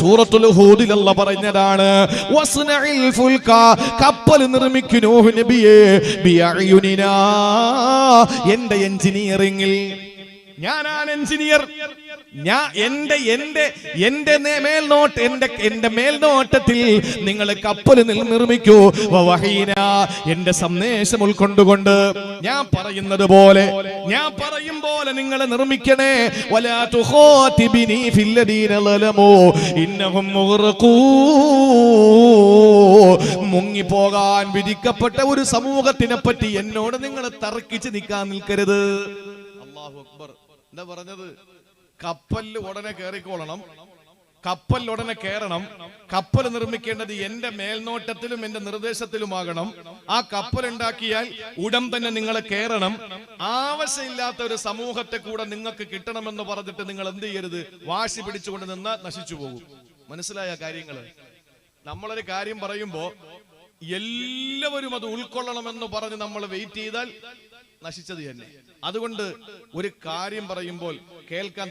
സൂറത്തുൽ ഹൂദിൽ അല്ലാഹു പറഞ്ഞതാണ് വസ്നഇൽ ഫുൽക, കപ്പൽ നിർമ്മിക്കൂ നൂഹ് നബിയെ, ബിഅയുനിനാ, എന്റെ എഞ്ചിനീയറിംഗിൽ. ഞാനാണ് എഞ്ചിനീയർ. എന്റെ മേൽനോട്ടത്തിൽ നിങ്ങൾ കപ്പൽ നിർമ്മിക്കൂ. എന്റെ സന്ദേശം ഉൾക്കൊണ്ടുകൊണ്ട് ഞാൻ പറയുന്നത് പോലെ, ഞാൻ പറയും പോലെ നിങ്ങൾ നിർമ്മിക്കണേ. വലാ തുഖാതിബ്നി ഫില്ലദീന ളലമൂ ഇന്നഹും മുഗ്റഖൂൻ. മുങ്ങിപ്പോകാൻ വിധിക്കപ്പെട്ട ഒരു സമൂഹത്തിനെ പറ്റി എന്നോട് നിങ്ങൾ തർക്കിച്ച് നിൽക്കാൻ നിൽക്കരുത്. അല്ലാഹു അക്ബർ. എന്താ പറഞ്ഞത്? കപ്പലിൽ ഉടനെ കയറിക്കോളണം. കപ്പൽ ഉടനെ കയറണം. കപ്പൽ നിർമ്മിക്കേണ്ടത് എന്റെ മേൽനോട്ടത്തിലും എന്റെ നിർദ്ദേശത്തിലുമാകണം. ആ കപ്പൽ ഉണ്ടാക്കിയാൽ ഉടൻ തന്നെ നിങ്ങൾ കയറണം. ആവശ്യമില്ലാത്ത ഒരു സമൂഹത്തെ കൂടെ നിങ്ങൾക്ക് കിട്ടണമെന്ന് പറഞ്ഞിട്ട് നിങ്ങൾ എന്ത് ചെയ്യരുത്, വാശി പിടിച്ചുകൊണ്ട് നിന്നാൽ നശിച്ചു പോകും. മനസ്സിലായ കാര്യങ്ങള്? നമ്മളൊരു കാര്യം പറയുമ്പോ എല്ലാവരും അത് ഉൾക്കൊള്ളണമെന്ന് പറഞ്ഞ് നമ്മൾ വെയിറ്റ് ചെയ്താൽ നശിച്ചത് തന്നെ. അതുകൊണ്ട് ഒരു കാര്യം പറയുമ്പോൾ കേൾക്കാൻ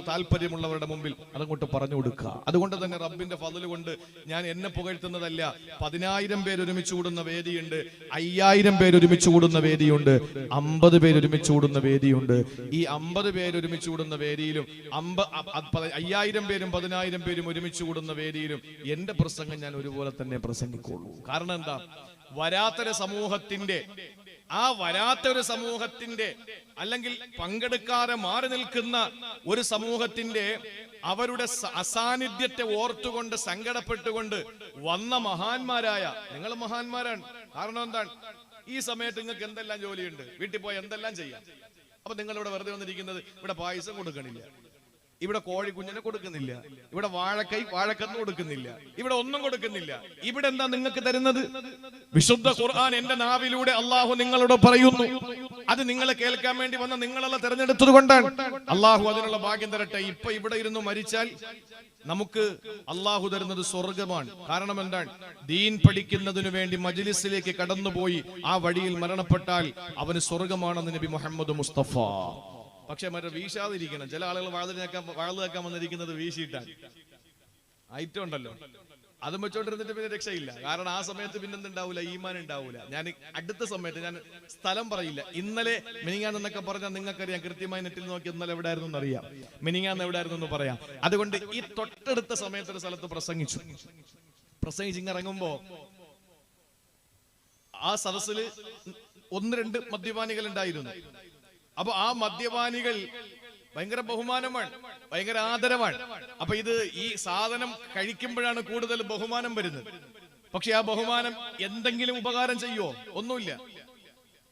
താല്പര്യമുള്ളവരുടെ മുമ്പിൽ അതങ്ങോട്ട് പറഞ്ഞു കൊടുക്കുക. അതുകൊണ്ട് തന്നെ റബ്ബിന്റെ ഫضل കൊണ്ട് ഞാൻ എന്നെ പുകഴ്ത്തുന്നതല്ല. 10,000 പേര് ഒരുമിച്ച് കൂടുന്ന വേദിയുണ്ട്, 5,000 പേര് ഒരുമിച്ച് കൂടുന്ന വേദിയുണ്ട്, 50 പേര് ഒരുമിച്ച് കൂടുന്ന വേദിയുണ്ട്. ഈ 50 പേര് ഒരുമിച്ച് കൂടുന്ന വേദിയിലും 5,000 പേരും 10,000 പേരും ഒരുമിച്ച് കൂടുന്ന വേദിയിലും എന്റെ പ്രസംഗം ഞാൻ ഒരുപോലെ തന്നെ പ്രസംഗിക്കുള്ളൂ. കാരണം എന്താ, വരാത്തൊരു സമൂഹത്തിന്റെ അല്ലെങ്കിൽ പങ്കെടുക്കാതെ മാറി നിൽക്കുന്ന ഒരു സമൂഹത്തിന്റെ അവരുടെ അസാന്നിധ്യത്തെ ഓർത്തുകൊണ്ട് സങ്കടപ്പെട്ടുകൊണ്ട് വന്ന മഹാന്മാരായ നിങ്ങൾ മഹാന്മാരാണ്. കാരണം എന്താണ്, ഈ സമയത്ത് നിങ്ങൾക്ക് എന്തെല്ലാം ജോലിയുണ്ട്, വീട്ടിൽ പോയി എന്തെല്ലാം ചെയ്യാം. അപ്പൊ നിങ്ങൾ ഇവിടെ വെറുതെ വന്നിരിക്കുന്നത്, ഇവിടെ പായസം കൊടുക്കണില്ല, ഇവിടെ കോഴി കുഞ്ഞിനെ കൊടുക്കുന്നില്ല, ഇവിടെ വാഴക്കന്ന് കൊടുക്കുന്നില്ല, ഇവിടെ ഒന്നും കൊടുക്കുന്നില്ല. ഇവിടെ എന്താ നിങ്ങൾക്ക് തരുന്നത്? വിശുദ്ധ ഖുർആൻ എന്റെ നാവിലൂടെ അള്ളാഹു നിങ്ങളോട് പറയുന്നു. അത് നിങ്ങൾ കേൾക്കാൻ വേണ്ടി വന്ന നിങ്ങളല്ല തെരഞ്ഞെടുത്തത് കൊണ്ടാണ്. അള്ളാഹു അതിനുള്ള ഭാഗ്യം തരട്ടെ. ഇപ്പൊ ഇവിടെ ഇരുന്ന് മരിച്ചാൽ നമുക്ക് അള്ളാഹു തരുന്നത് സ്വർഗമാണ്. കാരണം എന്താണ്, ദീൻ പഠിക്കുന്നതിനു വേണ്ടി മജ്ലിസിലേക്ക് കടന്നുപോയി ആ വഴിയിൽ മരണപ്പെട്ടാൽ അവന് സ്വർഗമാണെന്ന് നബി മുഹമ്മദ് മുസ്തഫ. പക്ഷെ മറ്റേ വീശാതിരിക്കണം. ചില ആളുകൾ വാഴ് കേൾക്കാൻ വന്നിരിക്കുന്നത് വീശിയിട്ടാൻ ഐറ്റം ഉണ്ടല്ലോ, അതും വെച്ചോണ്ടിരുന്നിട്ട് പിന്നെ രക്ഷയില്ല. കാരണം ആ സമയത്ത് പിന്നെന്തുണ്ടാവൂല, ഈമാൻ ഉണ്ടാവൂല. ഞാൻ അടുത്ത സമയത്ത് ഞാൻ സ്ഥലം പറയില്ല. ഇന്നലെ മിനിങ്ങാന്നൊക്കെ പറഞ്ഞാൽ നിങ്ങൾക്കറിയാം, കൃത്യമായി നെറ്റിൽ നോക്കി ഇന്നലെ എവിടെ ആയിരുന്നു എന്നറിയാം, മിനിങ്ങാന്ന് എവിടെ ആയിരുന്നു എന്ന് പറയാം. അതുകൊണ്ട് ഈ തൊട്ടടുത്ത സമയത്ത് ഒരു സ്ഥലത്ത് പ്രസംഗിച്ചിറങ്ങുമ്പോ ആ സദസ്സിൽ 1-2 മദ്യപാനികൾ ഉണ്ടായിരുന്നു. അപ്പൊ ആ മദ്യപാനികൾ ഭയങ്കര ബഹുമാനമാണ്, ഭയങ്കര ആദരവാണ്. അപ്പൊ ഈ സാധനം കഴിക്കുമ്പോഴാണ് കൂടുതൽ ബഹുമാനം വരുന്നത്. പക്ഷെ ആ ബഹുമാനം എന്തെങ്കിലും ഉപകാരം ചെയ്യുമോ? ഒന്നുമില്ല.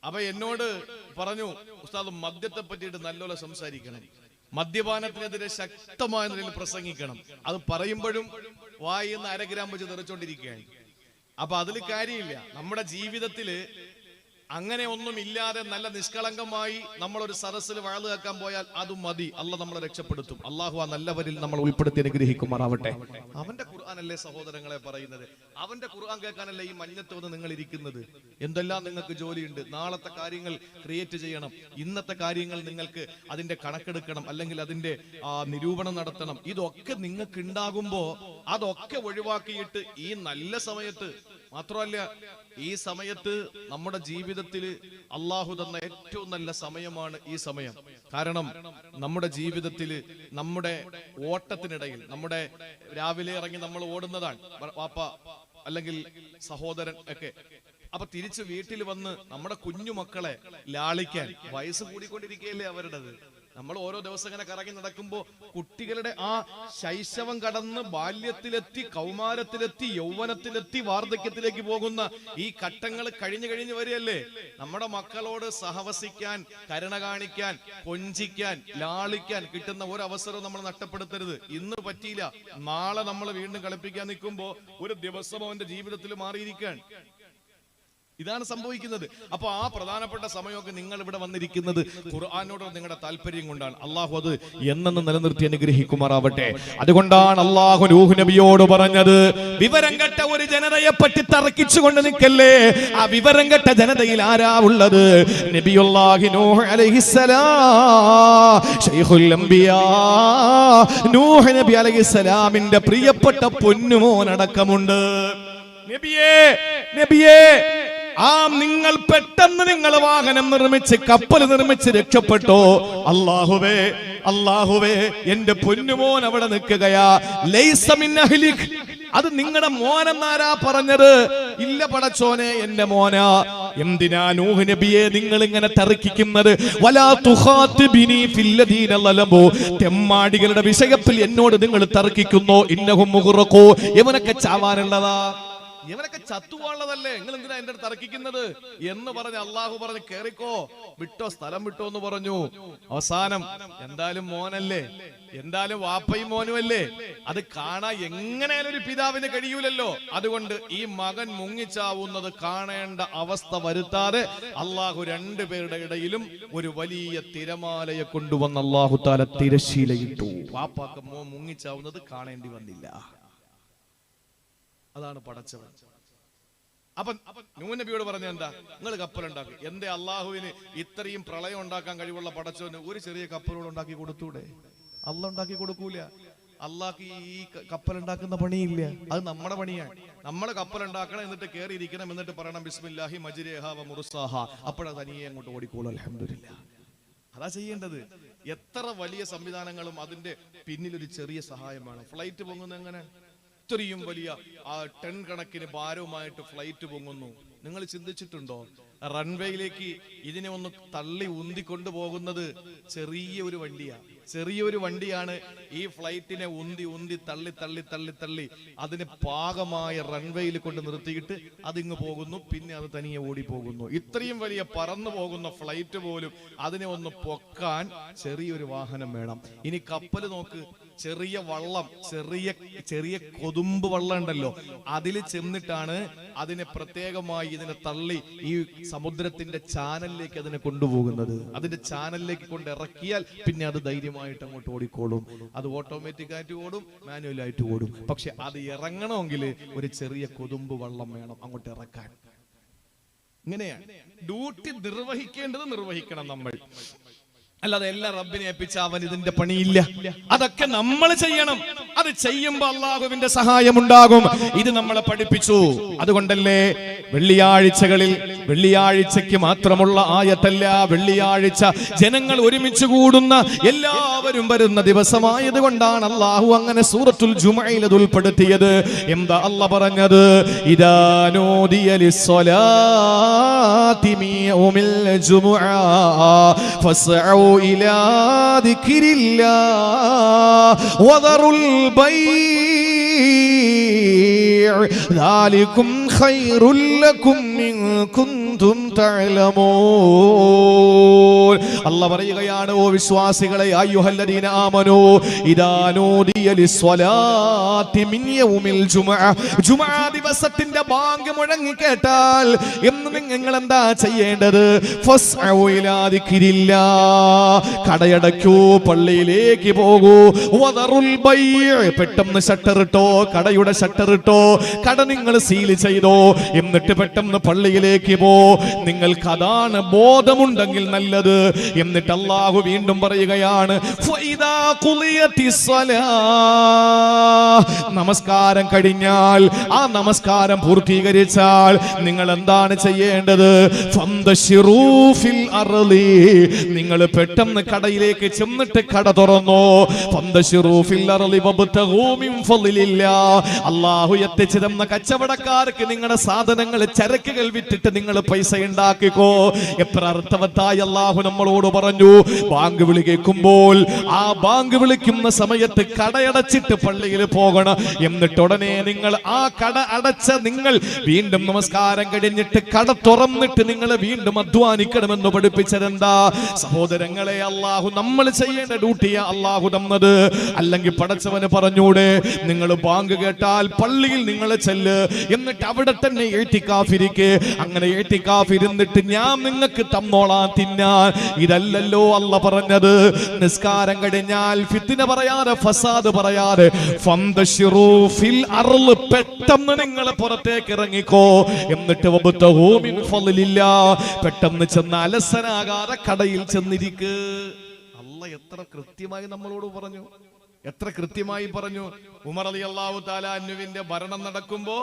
അപ്പൊ എന്നോട് പറഞ്ഞു, ഉസ്താദ് മദ്യത്തെ പറ്റിയിട്ട് നല്ലോണം സംസാരിക്കണം, മദ്യപാനത്തിനെതിരെ ശക്തമായ നിലയിൽ പ്രസംഗിക്കണം. അത് പറയുമ്പോഴും വായിന്ന് 1/2 ഗ്രാം വെച്ച് തെറിച്ചോണ്ടിരിക്കുകയാണ്. അപ്പൊ അതിൽ കാര്യമില്ല. നമ്മുടെ ജീവിതത്തില് അങ്ങനെ ഒന്നും ഇല്ലാതെ നല്ല നിഷ്കളങ്കമായി നമ്മളൊരു സദസ്സിൽ വാഴ് കേൾക്കാൻ പോയാൽ അതും മതി. അള്ളാഹ് നമ്മളെ രക്ഷപ്പെടുത്തും. അള്ളാഹു ആ നല്ലവരിൽ നമ്മൾ ഉൾപ്പെടുത്തി അനുഗ്രഹിക്കുമാറാവട്ടെ. അവന്റെ ഖുർആനല്ലേ സഹോദരങ്ങളെ പറയുന്നത്. അവന്റെ ഖുർആൻ കേൾക്കാനല്ലേ ഈ മഞ്ഞത്ത് വന്ന് നിങ്ങൾ ഇരിക്കുന്നത്. എന്തെല്ലാം നിങ്ങൾക്ക് ജോലിയുണ്ട്. നാളത്തെ കാര്യങ്ങൾ ക്രിയേറ്റ് ചെയ്യണം, ഇന്നത്തെ കാര്യങ്ങൾ നിങ്ങൾക്ക് അതിന്റെ കണക്കെടുക്കണം, അല്ലെങ്കിൽ അതിന്റെ നിരൂപണം നടത്തണം. ഇതൊക്കെ നിങ്ങൾക്ക് ഉണ്ടാകുമ്പോ അതൊക്കെ ഒഴിവാക്കിയിട്ട് ഈ നല്ല സമയത്ത്, മാത്രമല്ല ഈ സമയത്ത് നമ്മുടെ ജീവിതത്തിൽ അള്ളാഹു തന്ന ഏറ്റവും നല്ല സമയമാണ് ഈ സമയം. കാരണം നമ്മുടെ ജീവിതത്തിൽ നമ്മുടെ ഓട്ടത്തിനിടയിൽ, നമ്മുടെ രാവിലെ ഇറങ്ങി നമ്മൾ ഓടുന്നതാണ് വാപ്പ അല്ലെങ്കിൽ സഹോദരൻ ഒക്കെ. അപ്പൊ തിരിച്ച് വീട്ടിൽ വന്ന് നമ്മുടെ കുഞ്ഞു മക്കളെ ലാളിക്കാൻ വയസ്സ് കൂടിക്കൊണ്ടിരിക്കുകയല്ലേ അവരുടേത്. നമ്മൾ ഓരോ ദിവസം ഇങ്ങനെ കറങ്ങി നടക്കുമ്പോ കുട്ടികളുടെ ആ ശൈശവം കടന്ന് ബാല്യത്തിലെത്തി, കൗമാരത്തിലെത്തി, യൗവനത്തിലെത്തി, വാർദ്ധക്യത്തിലേക്ക് പോകുന്ന ഈ ഘട്ടങ്ങൾ കഴിഞ്ഞു വരികയല്ലേ. നമ്മുടെ മക്കളോട് സഹവസിക്കാൻ, കരുണ കാണിക്കാൻ, കൊഞ്ചിക്കാൻ, ലാളിക്കാൻ കിട്ടുന്ന ഒരു അവസരവും നമ്മൾ നഷ്ടപ്പെടുത്തരുത്. ഇന്ന് പറ്റിയില്ല, നാളെ നമ്മൾ വീണ്ടും കളിപ്പിക്കാൻ നിൽക്കുമ്പോ ഒരു ദിവസം അവന്റെ ജീവിതത്തിൽ മാറിയിരിക്കാൻ. ഇതാണ് സംഭവിക്കുന്നത്. അപ്പൊ ആ പ്രധാനപ്പെട്ട സമയമൊക്കെ നിങ്ങൾ ഇവിടെ വന്നിരിക്കുന്നത് ഖുർആനോട് നിങ്ങളുടെ താല്പര്യം കൊണ്ടാണ്. അള്ളാഹു അത് എന്നെന്ന് നിലനിർത്തി അനുഗ്രഹിക്കുമാറാവട്ടെ. അതുകൊണ്ടാണ് അള്ളാഹു നൂഹ് നബിയോട് പറഞ്ഞത്, വിവരം കെട്ട ഒരു ജനതയെ പറ്റി തർക്കിച്ചുകൊണ്ട് നിൽക്കല്ലേ. ആ വിവരം കെട്ട ജനതയിൽ ആരാ ഉള്ളത്? നബിയുല്ലാഹി നൂഹ് അലൈഹിസ്സലാം, ശൈഖുൽ അംബിയാ നൂഹ് നബി അലൈഹിസ്സലാമിന്റെ പ്രിയപ്പെട്ട പൊന്നുമോൻ അടക്കമുണ്ട്. നബിയേ, നിങ്ങൾ പെട്ടെന്ന് നിങ്ങൾ വാഹനം നിർമ്മിച്ച്, കപ്പൽ നിർമ്മിച്ച് രക്ഷപ്പെട്ടോ. അല്ലാഹുവേ എന്റെ പൊന്നുമോൻ അവിടെ നിൽക്കുകയാ. ലൈസ മിൻ അഹ്ലിക്, അത് നിങ്ങളുടെ മോനെന്നാരാ പറഞ്ഞത്? ഇല്ല പടച്ചോനെ, എന്റെ മോനാ. എന്തിനാ നൂഹ് നബിയെ നിങ്ങൾ ഇങ്ങനെ തർക്കിക്കുന്നത്? വലാ തുഖാതിബിനി ഫില്ലദീന ലലബു, തെമ്മാടികളുടെ വിഷയത്തിൽ എന്നോട് നിങ്ങൾ തർക്കിക്കുന്നു. ഇന്നഹും മുഗ്റഖൂ, ഇവനൊക്കെ ചാവാനുള്ളതാ. ഇവനൊക്കെ ചത്തുപോകാനുള്ളതല്ലേ, നിങ്ങൾ എന്തിനാ എന്റെ അടുത്ത് തർക്കിക്കുന്നത് എന്ന് പറഞ്ഞ് അള്ളാഹു പറഞ്ഞ് കേറിക്കോ, വിട്ടോ, സ്ഥലം വിട്ടോ എന്ന് പറഞ്ഞു. അവസാനം എന്തായാലും മോനല്ലേ, എന്തായാലും വാപ്പയും മോനും അല്ലേ, അത് കാണാൻ എങ്ങനെയാലും ഒരു പിതാവിന് കഴിയൂലല്ലോ. അതുകൊണ്ട് ഈ മകൻ മുങ്ങിച്ചാവുന്നത് കാണേണ്ട അവസ്ഥ വരുത്താതെ അള്ളാഹു രണ്ടുപേരുടെ ഇടയിലും ഒരു വലിയ തിരമാലയെ കൊണ്ടുവന്ന് അള്ളാഹു താല തിരശീലയിട്ടു. വാപ്പാക്ക് മോൻ മുങ്ങിച്ചാവുന്നത് കാണേണ്ടി വന്നില്ല. അതാണ് പടച്ചവൻ. അപ്പൊ നൂഹ് നബിയോട് പറഞ്ഞ എന്താ, നിങ്ങൾ കപ്പലുണ്ടാക്കി. എന്തേ അള്ളാഹുവിന് ഇത്രയും പ്രളയം ഉണ്ടാക്കാൻ കഴിവുള്ള പടച്ചവന് ഒരു ചെറിയ കപ്പലോട് ഉണ്ടാക്കി കൊടുത്തൂടെ? അള്ളാഹ് ഉണ്ടാക്കി കൊടുക്കൂല. അള്ളാഹ്ക്ക് ഈ കപ്പലുണ്ടാക്കുന്ന പണിയില്ല, അത് നമ്മുടെ പണിയാണ്. നമ്മളെ കപ്പലുണ്ടാക്കണം, എന്നിട്ട് കയറി ഇരിക്കണം, എന്നിട്ട് പറയണം ബിസ്മില്ലാഹി മജ്രിഹാ വ മുർസാഹാ. അപ്പോഴത് തനിയെ അങ്ങോട്ട് ഓടിക്കോളും. അൽഹംദുലില്ലാഹ്. അതാ ചെയ്യേണ്ടത്. എത്ര വലിയ സംവിധാനങ്ങളും അതിന്റെ പിന്നിൽ ഒരു ചെറിയ സഹായം വേണം. ഫ്ലൈറ്റ് പൊങ്ങുന്നത് എങ്ങനെ? ഇത്രയും വലിയ 10 കണക്കിന് ഭാരവുമായിട്ട് ഫ്ലൈറ്റ് പൊങ്ങുന്നു. നിങ്ങൾ ചിന്തിച്ചിട്ടുണ്ടോ? റൺവേയിലേക്ക് ഇതിനെ ഒന്ന് തള്ളി ഉന്തിക്കൊണ്ടു പോകുന്നത് ചെറിയൊരു വണ്ടിയാണ്. ഈ ഫ്ലൈറ്റിനെ ഉന്തി തള്ളി തള്ളി തള്ളി തള്ളി അതിന് പാകമായ റൺവേയിൽ കൊണ്ട് നിർത്തിയിട്ട് അതിങ്ങ് പോകുന്നു. പിന്നെ അത് തനിയെ ഓടിപ്പോകുന്നു. ഇത്രയും വലിയ പറന്നു പോകുന്ന ഫ്ലൈറ്റ് പോലും അതിനെ ഒന്ന് പൊക്കാൻ ചെറിയൊരു വാഹനം വേണം. ഇനി കപ്പൽ നോക്ക്, ചെറിയ വള്ളം, ചെറിയ കൊതുമ്പ് വള്ളം ഉണ്ടല്ലോ, അതിൽ ചെന്നിട്ടാണ് അതിനെ പ്രത്യേകമായി ഇതിനെ തള്ളി ഈ സമുദ്രത്തിന്റെ ചാനലിലേക്ക് അതിനെ കൊണ്ടുപോകുന്നത്. അതിന്റെ ചാനലിലേക്ക് കൊണ്ട് ഇറക്കിയാൽ പിന്നെ അത് ധൈര്യമായിട്ട് അങ്ങോട്ട് ഓടിക്കോളും. അത് ഓട്ടോമാറ്റിക് ആയിട്ട് ഓടും, മാനുവൽ ആയിട്ട് ഓടും. പക്ഷെ അത് ഇറങ്ങണമെങ്കിൽ ഒരു ചെറിയ കൊതുമ്പ് വള്ളം വേണം അങ്ങോട്ട് ഇറക്കാൻ. ഇങ്ങനെയാണ് ഡ്യൂട്ടി നിർവഹിക്കണം നമ്മൾ. അല്ലാതെ എല്ലാ റബ്ബിനെ ഏൽപ്പിച്ച അവൻ ഇതിന്റെ പണിയില്ല. അതൊക്കെ നമ്മൾ ചെയ്യണം. അത് ചെയ്യുമ്പോ അള്ളാഹുവിന്റെ സഹായം ഉണ്ടാകും. ഇത് നമ്മളെ പഠിപ്പിച്ചു. അതുകൊണ്ടല്ലേ വെള്ളിയാഴ്ചയ്ക്ക് മാത്രമുള്ള ആയത്തല്ല, വെള്ളിയാഴ്ച ജനങ്ങൾ ഒരുമിച്ച് കൂടുന്ന, എല്ലാവരും വരുന്ന ദിവസമായത് കൊണ്ടാണ് അള്ളാഹു അങ്ങനെ സൂറത്തുൽ ജുമുഅയിൽ അത് ഉൾപ്പെടുത്തിയത്. എന്താ അള്ളാഹ് പറഞ്ഞത്? ഇദാ നൂദിയ ലിസ്സലാത്തി മിൻ യൗമിൽ ജുമുഅ ഫസ്ഉ إلى ذكر الله وذروا البيع ذلكم خير لكم إن كنتم تعلمون. അല്ലാഹ് പറയുകയാണ്, ഓ വിശ്വാസികളെ, അയ്യുഹല്ലദീന ആമനൂ ഇദാ നൂദിയ ലിസ്സലാത്തി മിൻ യൗമിൽ ജുമുഅ, ജുമുഅ ദിവസത്തിന്റെ ബാങ്ക് മുഴങ്ങി കേട്ടാൽ എന്ന് നിങ്ങൾ എന്താ ചെയ്യേണ്ടത്? ഫസ്ഉ ഇലാ ദിക്രില്ലാഹ്, കടയടക്കൂ, പള്ളിയിലേക്ക് പോകൂ. വദറുൽ ബൈഅ, പെട്ടെന്ന് ഷട്ടർ ഇട്ടോ, കടയുടെ ഷട്ടർ ഇട്ടോ, കട നിങ്ങൾ സീൽ ചെയ്തോ, എന്നിട്ട് പെട്ടെന്ന് പള്ളിയിലേക്ക് പോ. നിങ്ങൾക്ക് അതാണ് ബോധമുണ്ടെങ്കിൽ നല്ലത്. എന്നിട്ട് അല്ലാഹു വീണ്ടും പറയുകയാണ്, ഫഇദാ ഖുളിയത്തിസ് സ്വലാഹ്, നമസ്കാരം കഴിഞ്ഞാൽ, ആ നമസ്കാരം പൂർത്തീകരിച്ചാൽ നിങ്ങൾ എന്താണ് ചെയ്യേണ്ടത്? ഫന്തശിറൂ ഫിൽ അർളി, നിങ്ങൾ പെട്ടെന്ന് കടയിലേക്ക് ചെന്നിട്ട് കട തുറന്നോ. ഫന്തശിറൂ ഫിൽ അർളി വബ്തഗൂ മിൻ ഫളിലില്ലാഹ്, അല്ലാഹു എത്തിച്ചു തന്ന കച്ചവടക്കാർക്ക് നിങ്ങളുടെ സാധനങ്ങൾ, ചരക്കുകൾ വിറ്റിട്ട് നിങ്ങൾ പൈസ ഉണ്ടാക്കിക്കോ. എത്ര അർത്ഥവത്തായി അല്ലാഹു നമ്മളോട് പറഞ്ഞു. ബാങ്ക് വിളി കേൾക്കുമ്പോൾ ആ ബാങ്ക് വിളിക്കുന്ന സമയത്ത് കടയടച്ചിട്ട് പള്ളിയിൽ പോകണം. എന്നിട്ട് ഉടനെ നിങ്ങൾ ആ കട അടച്ച നിങ്ങൾ വീണ്ടും നമസ്കാരം കഴിഞ്ഞിട്ട് കട തുറന്നിട്ട് നിങ്ങൾ വീണ്ടും അധ്വാനിക്കണമെന്ന് പഠിപ്പിച്ചതെന്താ? സഹോദരങ്ങളെ, അല്ലാഹു നമ്മൾ ചെയ്യേണ്ട ഡ്യൂട്ടിയാ അല്ലാഹു തന്നത്. അല്ലെങ്കിൽ പടച്ചവന് പറഞ്ഞൂടെ, നിങ്ങൾ ബാങ്ക് കേട്ടാൽ പള്ളിയിൽ നിങ്ങൾ ചെല്ല്, എന്നിട്ട് അവിടെ തന്നെ ഇഅ്തികാഫിരിക്ക്. അങ്ങനെ ഇഅ്തികാഫിരുന്നിട്ട് ഞാൻ നിങ്ങൾക്ക് തന്നോളാം തിന്നാൻ. ഇതല്ലല്ലോ അല്ലാഹ് പറഞ്ഞത്. നിസ്കാരം കഴിഞ്ഞാൽ ഫിത്ന പറയാതെ, ഫസാദ് പറയാതെ, ഫന്തശിറൂ ഫിൽ അർള്, പെട്ടെന്ന് നിങ്ങൾ പുറത്തേക്ക് ഇറങ്ങിക്കോ. എന്നിട്ട് വബ്തഗൂ മിൻ ഫളിലില്ലാഹ്, പെട്ടെന്ന് ചെന്ന് അലസനാകാതെ കടയിൽ ചെന്നിരിക്ക്. അല്ലാഹ് എത്ര കൃത്യമായി നമ്മളോട് പറഞ്ഞു, എത്ര കൃത്യമായി പറഞ്ഞു. ഉമർ റളിയല്ലാഹു തആല അൻഹുവിന്റെ ഭരണം നടക്കുമ്പോ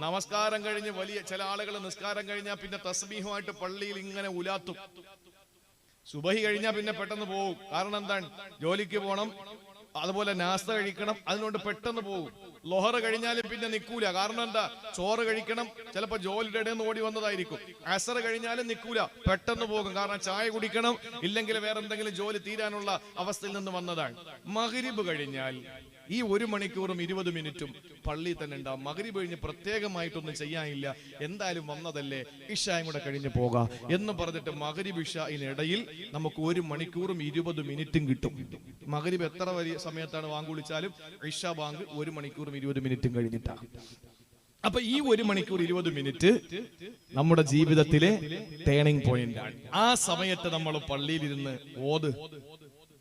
നമസ്കാരം കഴിഞ്ഞ് വലിയ ചില ആളുകൾ നിസ്കാരം കഴിഞ്ഞാൽ പിന്നെ തസ്ബീഹുമായിട്ട് പള്ളിയിൽ ഇങ്ങനെ ഉലാത്തും. സുബഹി കഴിഞ്ഞാൽ പിന്നെ പെട്ടെന്ന് പോകും. കാരണം എന്താണ്? ജോലിക്ക് പോകണം, അതുപോലെ നാസ്ത കഴിക്കണം, അതിനോട് പെട്ടെന്ന് പോകും. ലൊഹർ കഴിഞ്ഞാലും പിന്നെ നിൽക്കൂല. കാരണം എന്താ? ചോറ് കഴിക്കണം, ചിലപ്പോൾ ജോലിയുടെ ഇടയിൽ നിന്ന് ഓടി വന്നതായിരിക്കും. അസർ കഴിഞ്ഞാലും നിൽക്കൂല, പെട്ടെന്ന് പോകും. കാരണം ചായ കുടിക്കണം, ഇല്ലെങ്കിൽ വേറെ എന്തെങ്കിലും ജോലി തീരാനുള്ള അവസ്ഥയിൽ നിന്ന് വന്നതാണ്. മഗ്രിബ് കഴിഞ്ഞാൽ ഈ 1 മണിക്കൂറും 20 മിനിറ്റും പള്ളിയിൽ തന്നെ ഉണ്ടാവും. മഗ്രിബ് കഴിഞ്ഞ് പ്രത്യേകമായിട്ടൊന്നും ചെയ്യാനില്ല, എന്തായാലും വന്നതല്ലേ, ഇശായും കൂടെ കഴിഞ്ഞ് പോകാം എന്ന് പറഞ്ഞിട്ട് മഗ്രിബ് ഇശായിനിടയിൽ നമുക്ക് 1 മണിക്കൂറും 20 മിനിറ്റും കിട്ടും. മഗ്രിബ് എത്ര വലിയ സമയത്താണ് ബാങ്ക് വിളിച്ചാലും ഇശ ബാങ്ക് 1 മണിക്കൂറും 20 മിനിറ്റും കഴിഞ്ഞിട്ടാണ്. അപ്പൊ ഈ 1 മണിക്കൂർ 20 മിനിറ്റ് നമ്മുടെ ജീവിതത്തിലെ ടേണിംഗ് പോയിന്റ് ആണ്. ആ സമയത്ത് നമ്മൾ പള്ളിയിലിരുന്ന്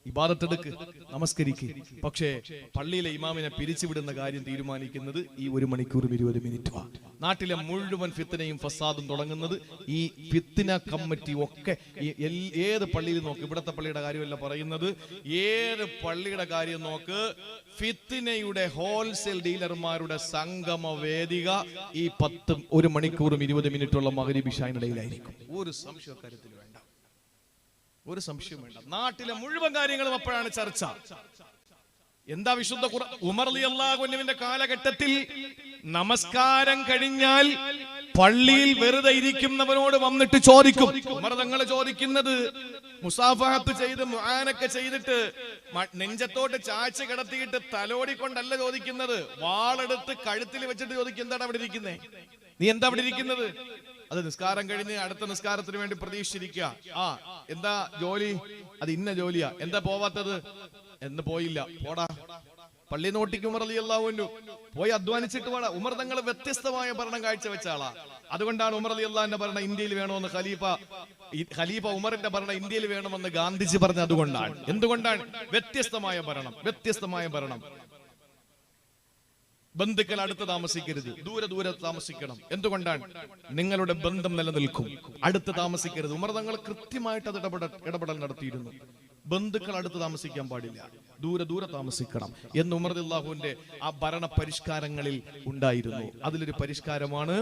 ഇബാദത്തെടുക്ക്, നമസ്കരിക്ക്. പക്ഷേ പള്ളിയിലെ ഇമാമിനെ പിരിച്ചുവിടുന്ന കാര്യം തീരുമാനിക്കുന്നത് ഈ 1 മണിക്കൂറും 20 മിനിറ്റുമാണ്. നാട്ടിലെ മുഴുവൻ ഫിത്നയും ഫസാദും തുടങ്ങുന്നത് ഈ ഫിത്ന കമ്മിറ്റി ഒക്കെ. ഏത് പള്ളിയിൽ നോക്ക്, ഇവിടത്തെ പള്ളിയുടെ കാര്യമല്ല പറയുന്നത്, ഏത് പള്ളിയുടെ കാര്യം നോക്ക്, ഫിത്നയുടെ ഹോൾസെയിൽ ഡീലർമാരുടെ സംഗമ വേദിക ഈ 1 മണിക്കൂറും 20 മിനിറ്റുള്ള മഗ്രിബ് ഇശായിനിടയിലായിരിക്കും. ഒരു സംശയ കാര്യത്തിൽ വേണ്ട, ഒരു സംശയം വേണ്ട. നാട്ടിലെ മുഴുവൻ കാര്യങ്ങളും അപ്പോഴാണ് ചർച്ച. എന്താ വിശുദ്ധ ഖുർആൻ? ഉമർ റളിയല്ലാഹു അൻഹുവിന്റെ കാലഘട്ടത്തിൽ നമസ്കാരം കഴിഞ്ഞാൽ പള്ളിയിൽ വെറുതെ ഇരിക്കുന്നവനോട് വന്നിട്ട് ചോദിക്കും. ഉമർ തങ്ങൾ ചോദിക്കുന്നത് മുസാഫഹത്ത് ചെയ്ത് മുആനക്ക ചെയ്തിട്ട് നെഞ്ചത്തോട്ട് ചാഴ്ച കിടത്തിയിട്ട് തലോടിക്കൊണ്ടല്ല ചോദിക്കുന്നത്, വാളെടുത്ത് കഴുത്തിൽ വെച്ചിട്ട് ചോദിക്കും, എന്താണ് അവിടെ ഇരിക്കുന്നേ, നീ എന്താ അവിടെ ഇരിക്കുന്നത്? അത് നിസ്കാരം കഴിഞ്ഞ് അടുത്ത നിസ്കാരത്തിന് വേണ്ടി പ്രതീക്ഷിച്ചിരിക്കുക. എന്താ ജോലി? അത് ഇന്ന ജോലിയാ. എന്താ പോവാത്തത്? എന്ന് പോയില്ല, പോടാ. പള്ളി നോട്ടിക്ക് ഉമർ റളിയല്ലാഹു അൻഹു പോയി അധ്വാനിച്ചിട്ട് പോടാ. ഉമർ തങ്ങൾ വ്യത്യസ്തമായ ഭരണം കാഴ്ചവെച്ച ആളാ. അതുകൊണ്ടാണ് ഉമർ റളിയല്ലാഹുവിന്റെ ഭരണം ഇന്ത്യയിൽ വേണമെന്ന് ഖലീഫ ഉമറിന്റെ ഭരണം ഇന്ത്യയിൽ വേണമെന്ന് ഗാന്ധിജി പറഞ്ഞത് അതുകൊണ്ടാണ്. എന്തുകൊണ്ടാണ്? വ്യത്യസ്തമായ ഭരണം. ബന്ധുക്കൾ അടുത്ത് താമസിക്കരുത്, ദൂരെ താമസിക്കണം. എന്തുകൊണ്ടാണ്? നിങ്ങളുടെ ബന്ധം നിലനിൽക്കും. അടുത്ത് താമസിക്കരുത്. ഉമർ തങ്ങൾ കൃത്യമായിട്ട് അത് ഇടപെടൽ നടത്തിയിരുന്നു. ബന്ധുക്കൾ അടുത്ത് താമസിക്കാൻ പാടില്ല, ദൂരെ താമസിക്കണം എന്ന് ഉമർ റളിയല്ലാഹുവിന്റെ ആ ഭരണ പരിഷ്കാരങ്ങളിൽ ഉണ്ടായിരുന്നു. അതിലൊരു പരിഷ്കാരമാണ്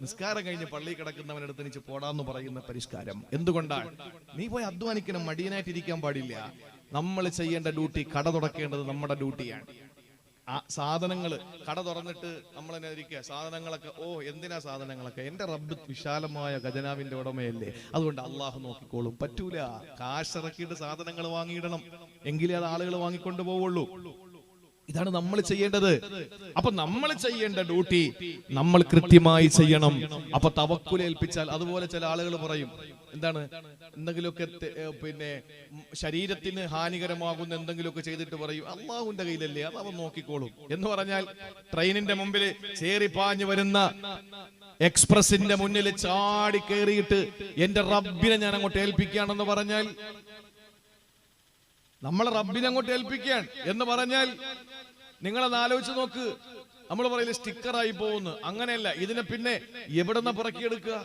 നിസ്കാരം കഴിഞ്ഞ് പള്ളി കിടക്കുന്നവനടുത്ത് എനിക്ക് പോടാന്ന് പറയുന്ന പരിഷ്കാരം. എന്തുകൊണ്ടാണ്? നീ പോയി അധ്വാനിക്കണം, മടിയനായിട്ടിരിക്കാൻ പാടില്ല. നമ്മൾ ചെയ്യേണ്ട ഡ്യൂട്ടി, കട തുറക്കേണ്ടത് നമ്മുടെ ഡ്യൂട്ടിയാണ്. ആ സാധനങ്ങള് കട തുറന്നിട്ട് നമ്മൾ തന്നെ ഇരിക്കുക, സാധനങ്ങളൊക്കെ എന്തിനാ സാധനങ്ങളൊക്കെ? എന്റെ റബ്ബ് വിശാലമായ ഖജനാവിന്റെ ഉടമയല്ലേ, അതുകൊണ്ട് അള്ളാഹു നോക്കിക്കോളും. പറ്റൂല, കാശിറക്കിയിട്ട് സാധനങ്ങൾ വാങ്ങിയിടണം, എങ്കിലേ അത് ആളുകൾ വാങ്ങിക്കൊണ്ട് പോവുള്ളൂ. ഇതാണ് നമ്മൾ ചെയ്യേണ്ടത്. അപ്പൊ നമ്മൾ ചെയ്യേണ്ട ഡ്യൂട്ടി നമ്മൾ കൃത്യമായി ചെയ്യണം. അപ്പൊ തവക്കുൽ ഏൽപ്പിച്ചാൽ, അതുപോലെ ചില ആളുകൾ പറയും, എന്താണ്, എന്തെങ്കിലുമൊക്കെ പിന്നെ ശരീരത്തിന് ഹാനികരമാകുന്ന എന്തെങ്കിലുമൊക്കെ ചെയ്തിട്ട് പറയും, അള്ളാഹുവിന്റെ കയ്യിലല്ലേ, അത് അവൻ നോക്കിക്കോളും എന്ന് പറഞ്ഞാൽ, ട്രെയിനിന്റെ മുമ്പിൽ ചേറിപ്പാഞ്ഞു വരുന്ന എക്സ്പ്രസിന്റെ മുന്നിൽ ചാടി കയറിയിട്ട് എന്റെ റബ്ബിനെ ഞാൻ അങ്ങോട്ട് ഏൽപ്പിക്കുകയാണെന്ന് പറഞ്ഞാൽ, നമ്മളെ റബ്ബിനെ അങ്ങോട്ട് ഏൽപ്പിക്കാൻ എന്ന് പറഞ്ഞാൽ, നിങ്ങളത് ആലോചിച്ച് നോക്ക്. നമ്മൾ പറയില്ല സ്റ്റിക്കറായി പോകുന്നു, അങ്ങനെയല്ല. ഇതിനെ പിന്നെ എവിടെന്ന പുറക്കിയെടുക്കുക?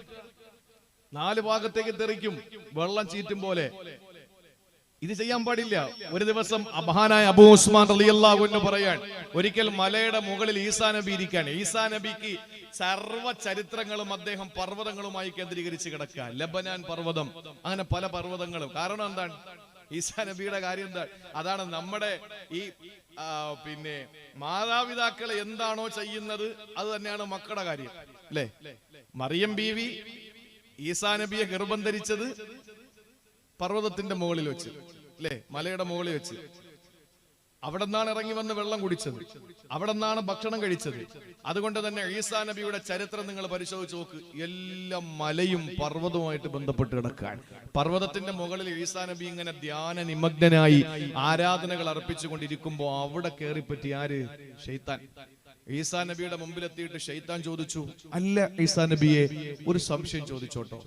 4 ഭാഗത്തേക്ക് തെറിക്കും, വെള്ളം ചീറ്റും പോലെ. ഇത് ചെയ്യാൻ പാടില്ല. ഒരു ദിവസം മഹാനായ അബൂ ഉസ്മാൻ റളിയല്ലാഹു അൻഹു പറയാൻ, ഒരിക്കൽ മലയുടെ മുകളിൽ ഈസാ നബി ഇരിക്കാൻ. ഈസാ നബിക്ക് സർവ്വ ചരിത്രങ്ങളും അദ്ദേഹം പർവ്വതങ്ങളുമായി കേന്ദ്രീകരിച്ച് കിടക്കുക. ലബനാൻ പർവ്വതം, അങ്ങനെ പല പർവ്വതങ്ങളും. കാരണം എന്താണ്? ഈസാ നബിയുടെ കാര്യം എന്താ? അതാണ് നമ്മുടെ ഈ പിന്നെ മാതാപിതാക്കൾ എന്താണോ ചെയ്യുന്നത് അത് തന്നെയാണ് മക്കളുടെ കാര്യം, അല്ലേ? മറിയം ബീവി ഈസാ നബിയെ ഗർഭം ധരിച്ചത് പർവ്വതത്തിന്റെ മുകളിൽ വെച്ച്, അല്ലേ? മലയുടെ മുകളിൽ വെച്ച്. അവിടെ നിന്നാണ് ഇറങ്ങി വന്ന് വെള്ളം കുടിച്ചത്, അവിടെ നിന്നാണ് ഭക്ഷണം കഴിച്ചത്. അതുകൊണ്ട് തന്നെ ഈസാ നബിയുടെ ചരിത്രം നിങ്ങൾ പരിശോധിച്ച് നോക്ക്, എല്ലാം മലയും പർവ്വതവുമായിട്ട് ബന്ധപ്പെട്ട് കിടക്കുകയാണ്. പർവ്വതത്തിന്റെ മുകളിൽ ഈസാ നബി ഇങ്ങനെ ധ്യാന നിമഗ്നനായി ആരാധനകൾ അർപ്പിച്ചുകൊണ്ടിരിക്കുമ്പോ അവിടെ കയറിപ്പറ്റി ആര്? ശൈത്താൻ. ഈസാ നബിയുടെ മുമ്പിലെത്തിയിട്ട് ശൈത്താൻ ചോദിച്ചു, അല്ല ഈസാ നബിയെ, ഒരു സംശയം ചോദിച്ചോട്ടോ,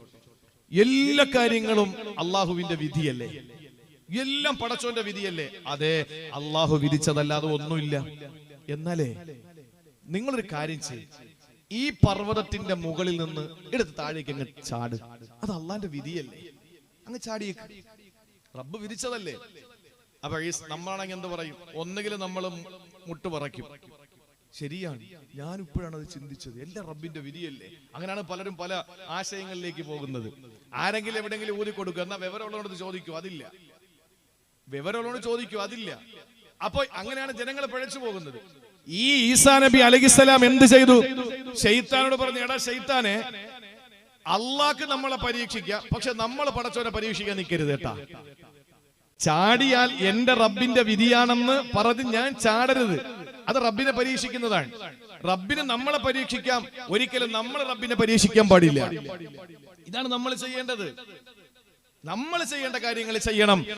എല്ലാ കാര്യങ്ങളും അള്ളാഹുവിന്റെ വിധിയല്ലേ? എല്ലാം പടച്ചോന്റെ വിധിയല്ലേ? അതെ, അള്ളാഹു വിധിച്ചതല്ലാതെ ഒന്നുമില്ല. എന്നാലേ നിങ്ങളൊരു കാര്യം ചെയ്യും, ഈ പർവ്വതത്തിന്റെ മുകളിൽ നിന്ന് എടുത്ത് താഴേക്ക് അങ്ങ് ചാട്. അത് അള്ളാന്റെ വിധിയല്ലേ, അങ്ങ് ചാടിയേക്ക്, റബ്ബ് വിധിച്ചതല്ലേ. അപ്പൊ നമ്മളാണെങ്കിൽ എന്ത് പറയും? ഒന്നുകിൽ നമ്മൾ മുട്ടുപറയ്ക്കും, ശരിയാണ്, ഞാൻ ഇപ്പോഴാണ് അത് ചിന്തിച്ചത്, എല്ലാം റബ്ബിന്റെ വിധിയല്ലേ. അങ്ങനെയാണ് പലരും പല ആശയങ്ങളിലേക്ക് പോകുന്നത്. ആരെങ്കിലും എവിടെയെങ്കിലും ഊതി കൊടുക്കുക, എന്നാ വിവരമുള്ളവരോട് ചോദിക്കൂ, അതില്ല. വിവരമുള്ളവരോട് ചോദിക്കൂ, അതില്ല. അപ്പൊ അങ്ങനെയാണ് ജനങ്ങൾ പിഴച്ചു പോകുന്നത്. ഈ ഈസാ നബി അലൈഹിസ്സലാം എന്ത് ചെയ്തു? ശൈത്താനോട് പറഞ്ഞു, എടാ ശൈത്താനെ, അള്ളാഹ്ക്ക് നമ്മളെ പരീക്ഷിക്കാം, പക്ഷെ നമ്മൾ പടച്ചോനെ പരീക്ഷിക്കാൻ നിൽക്കരുത് കേട്ടാ. ചാടിയാൽ എന്റെ റബ്ബിന്റെ വിധിയാണെന്ന് പറഞ്ഞ് ഞാൻ ചാടരുത്. അത് റബ്ബിനെ പരീക്ഷിക്കുന്നതാണ്. റബ്ബിന് നമ്മളെ പരീക്ഷിക്കാം, ഒരിക്കലും നമ്മൾ റബ്ബിനെ പരീക്ഷിക്കാൻ പാടില്ല. ഇതാണ് നമ്മൾ ചെയ്യേണ്ടത്. നമ്മൾ ചെയ്യേണ്ട കാര്യങ്ങൾ ചെയ്യണം.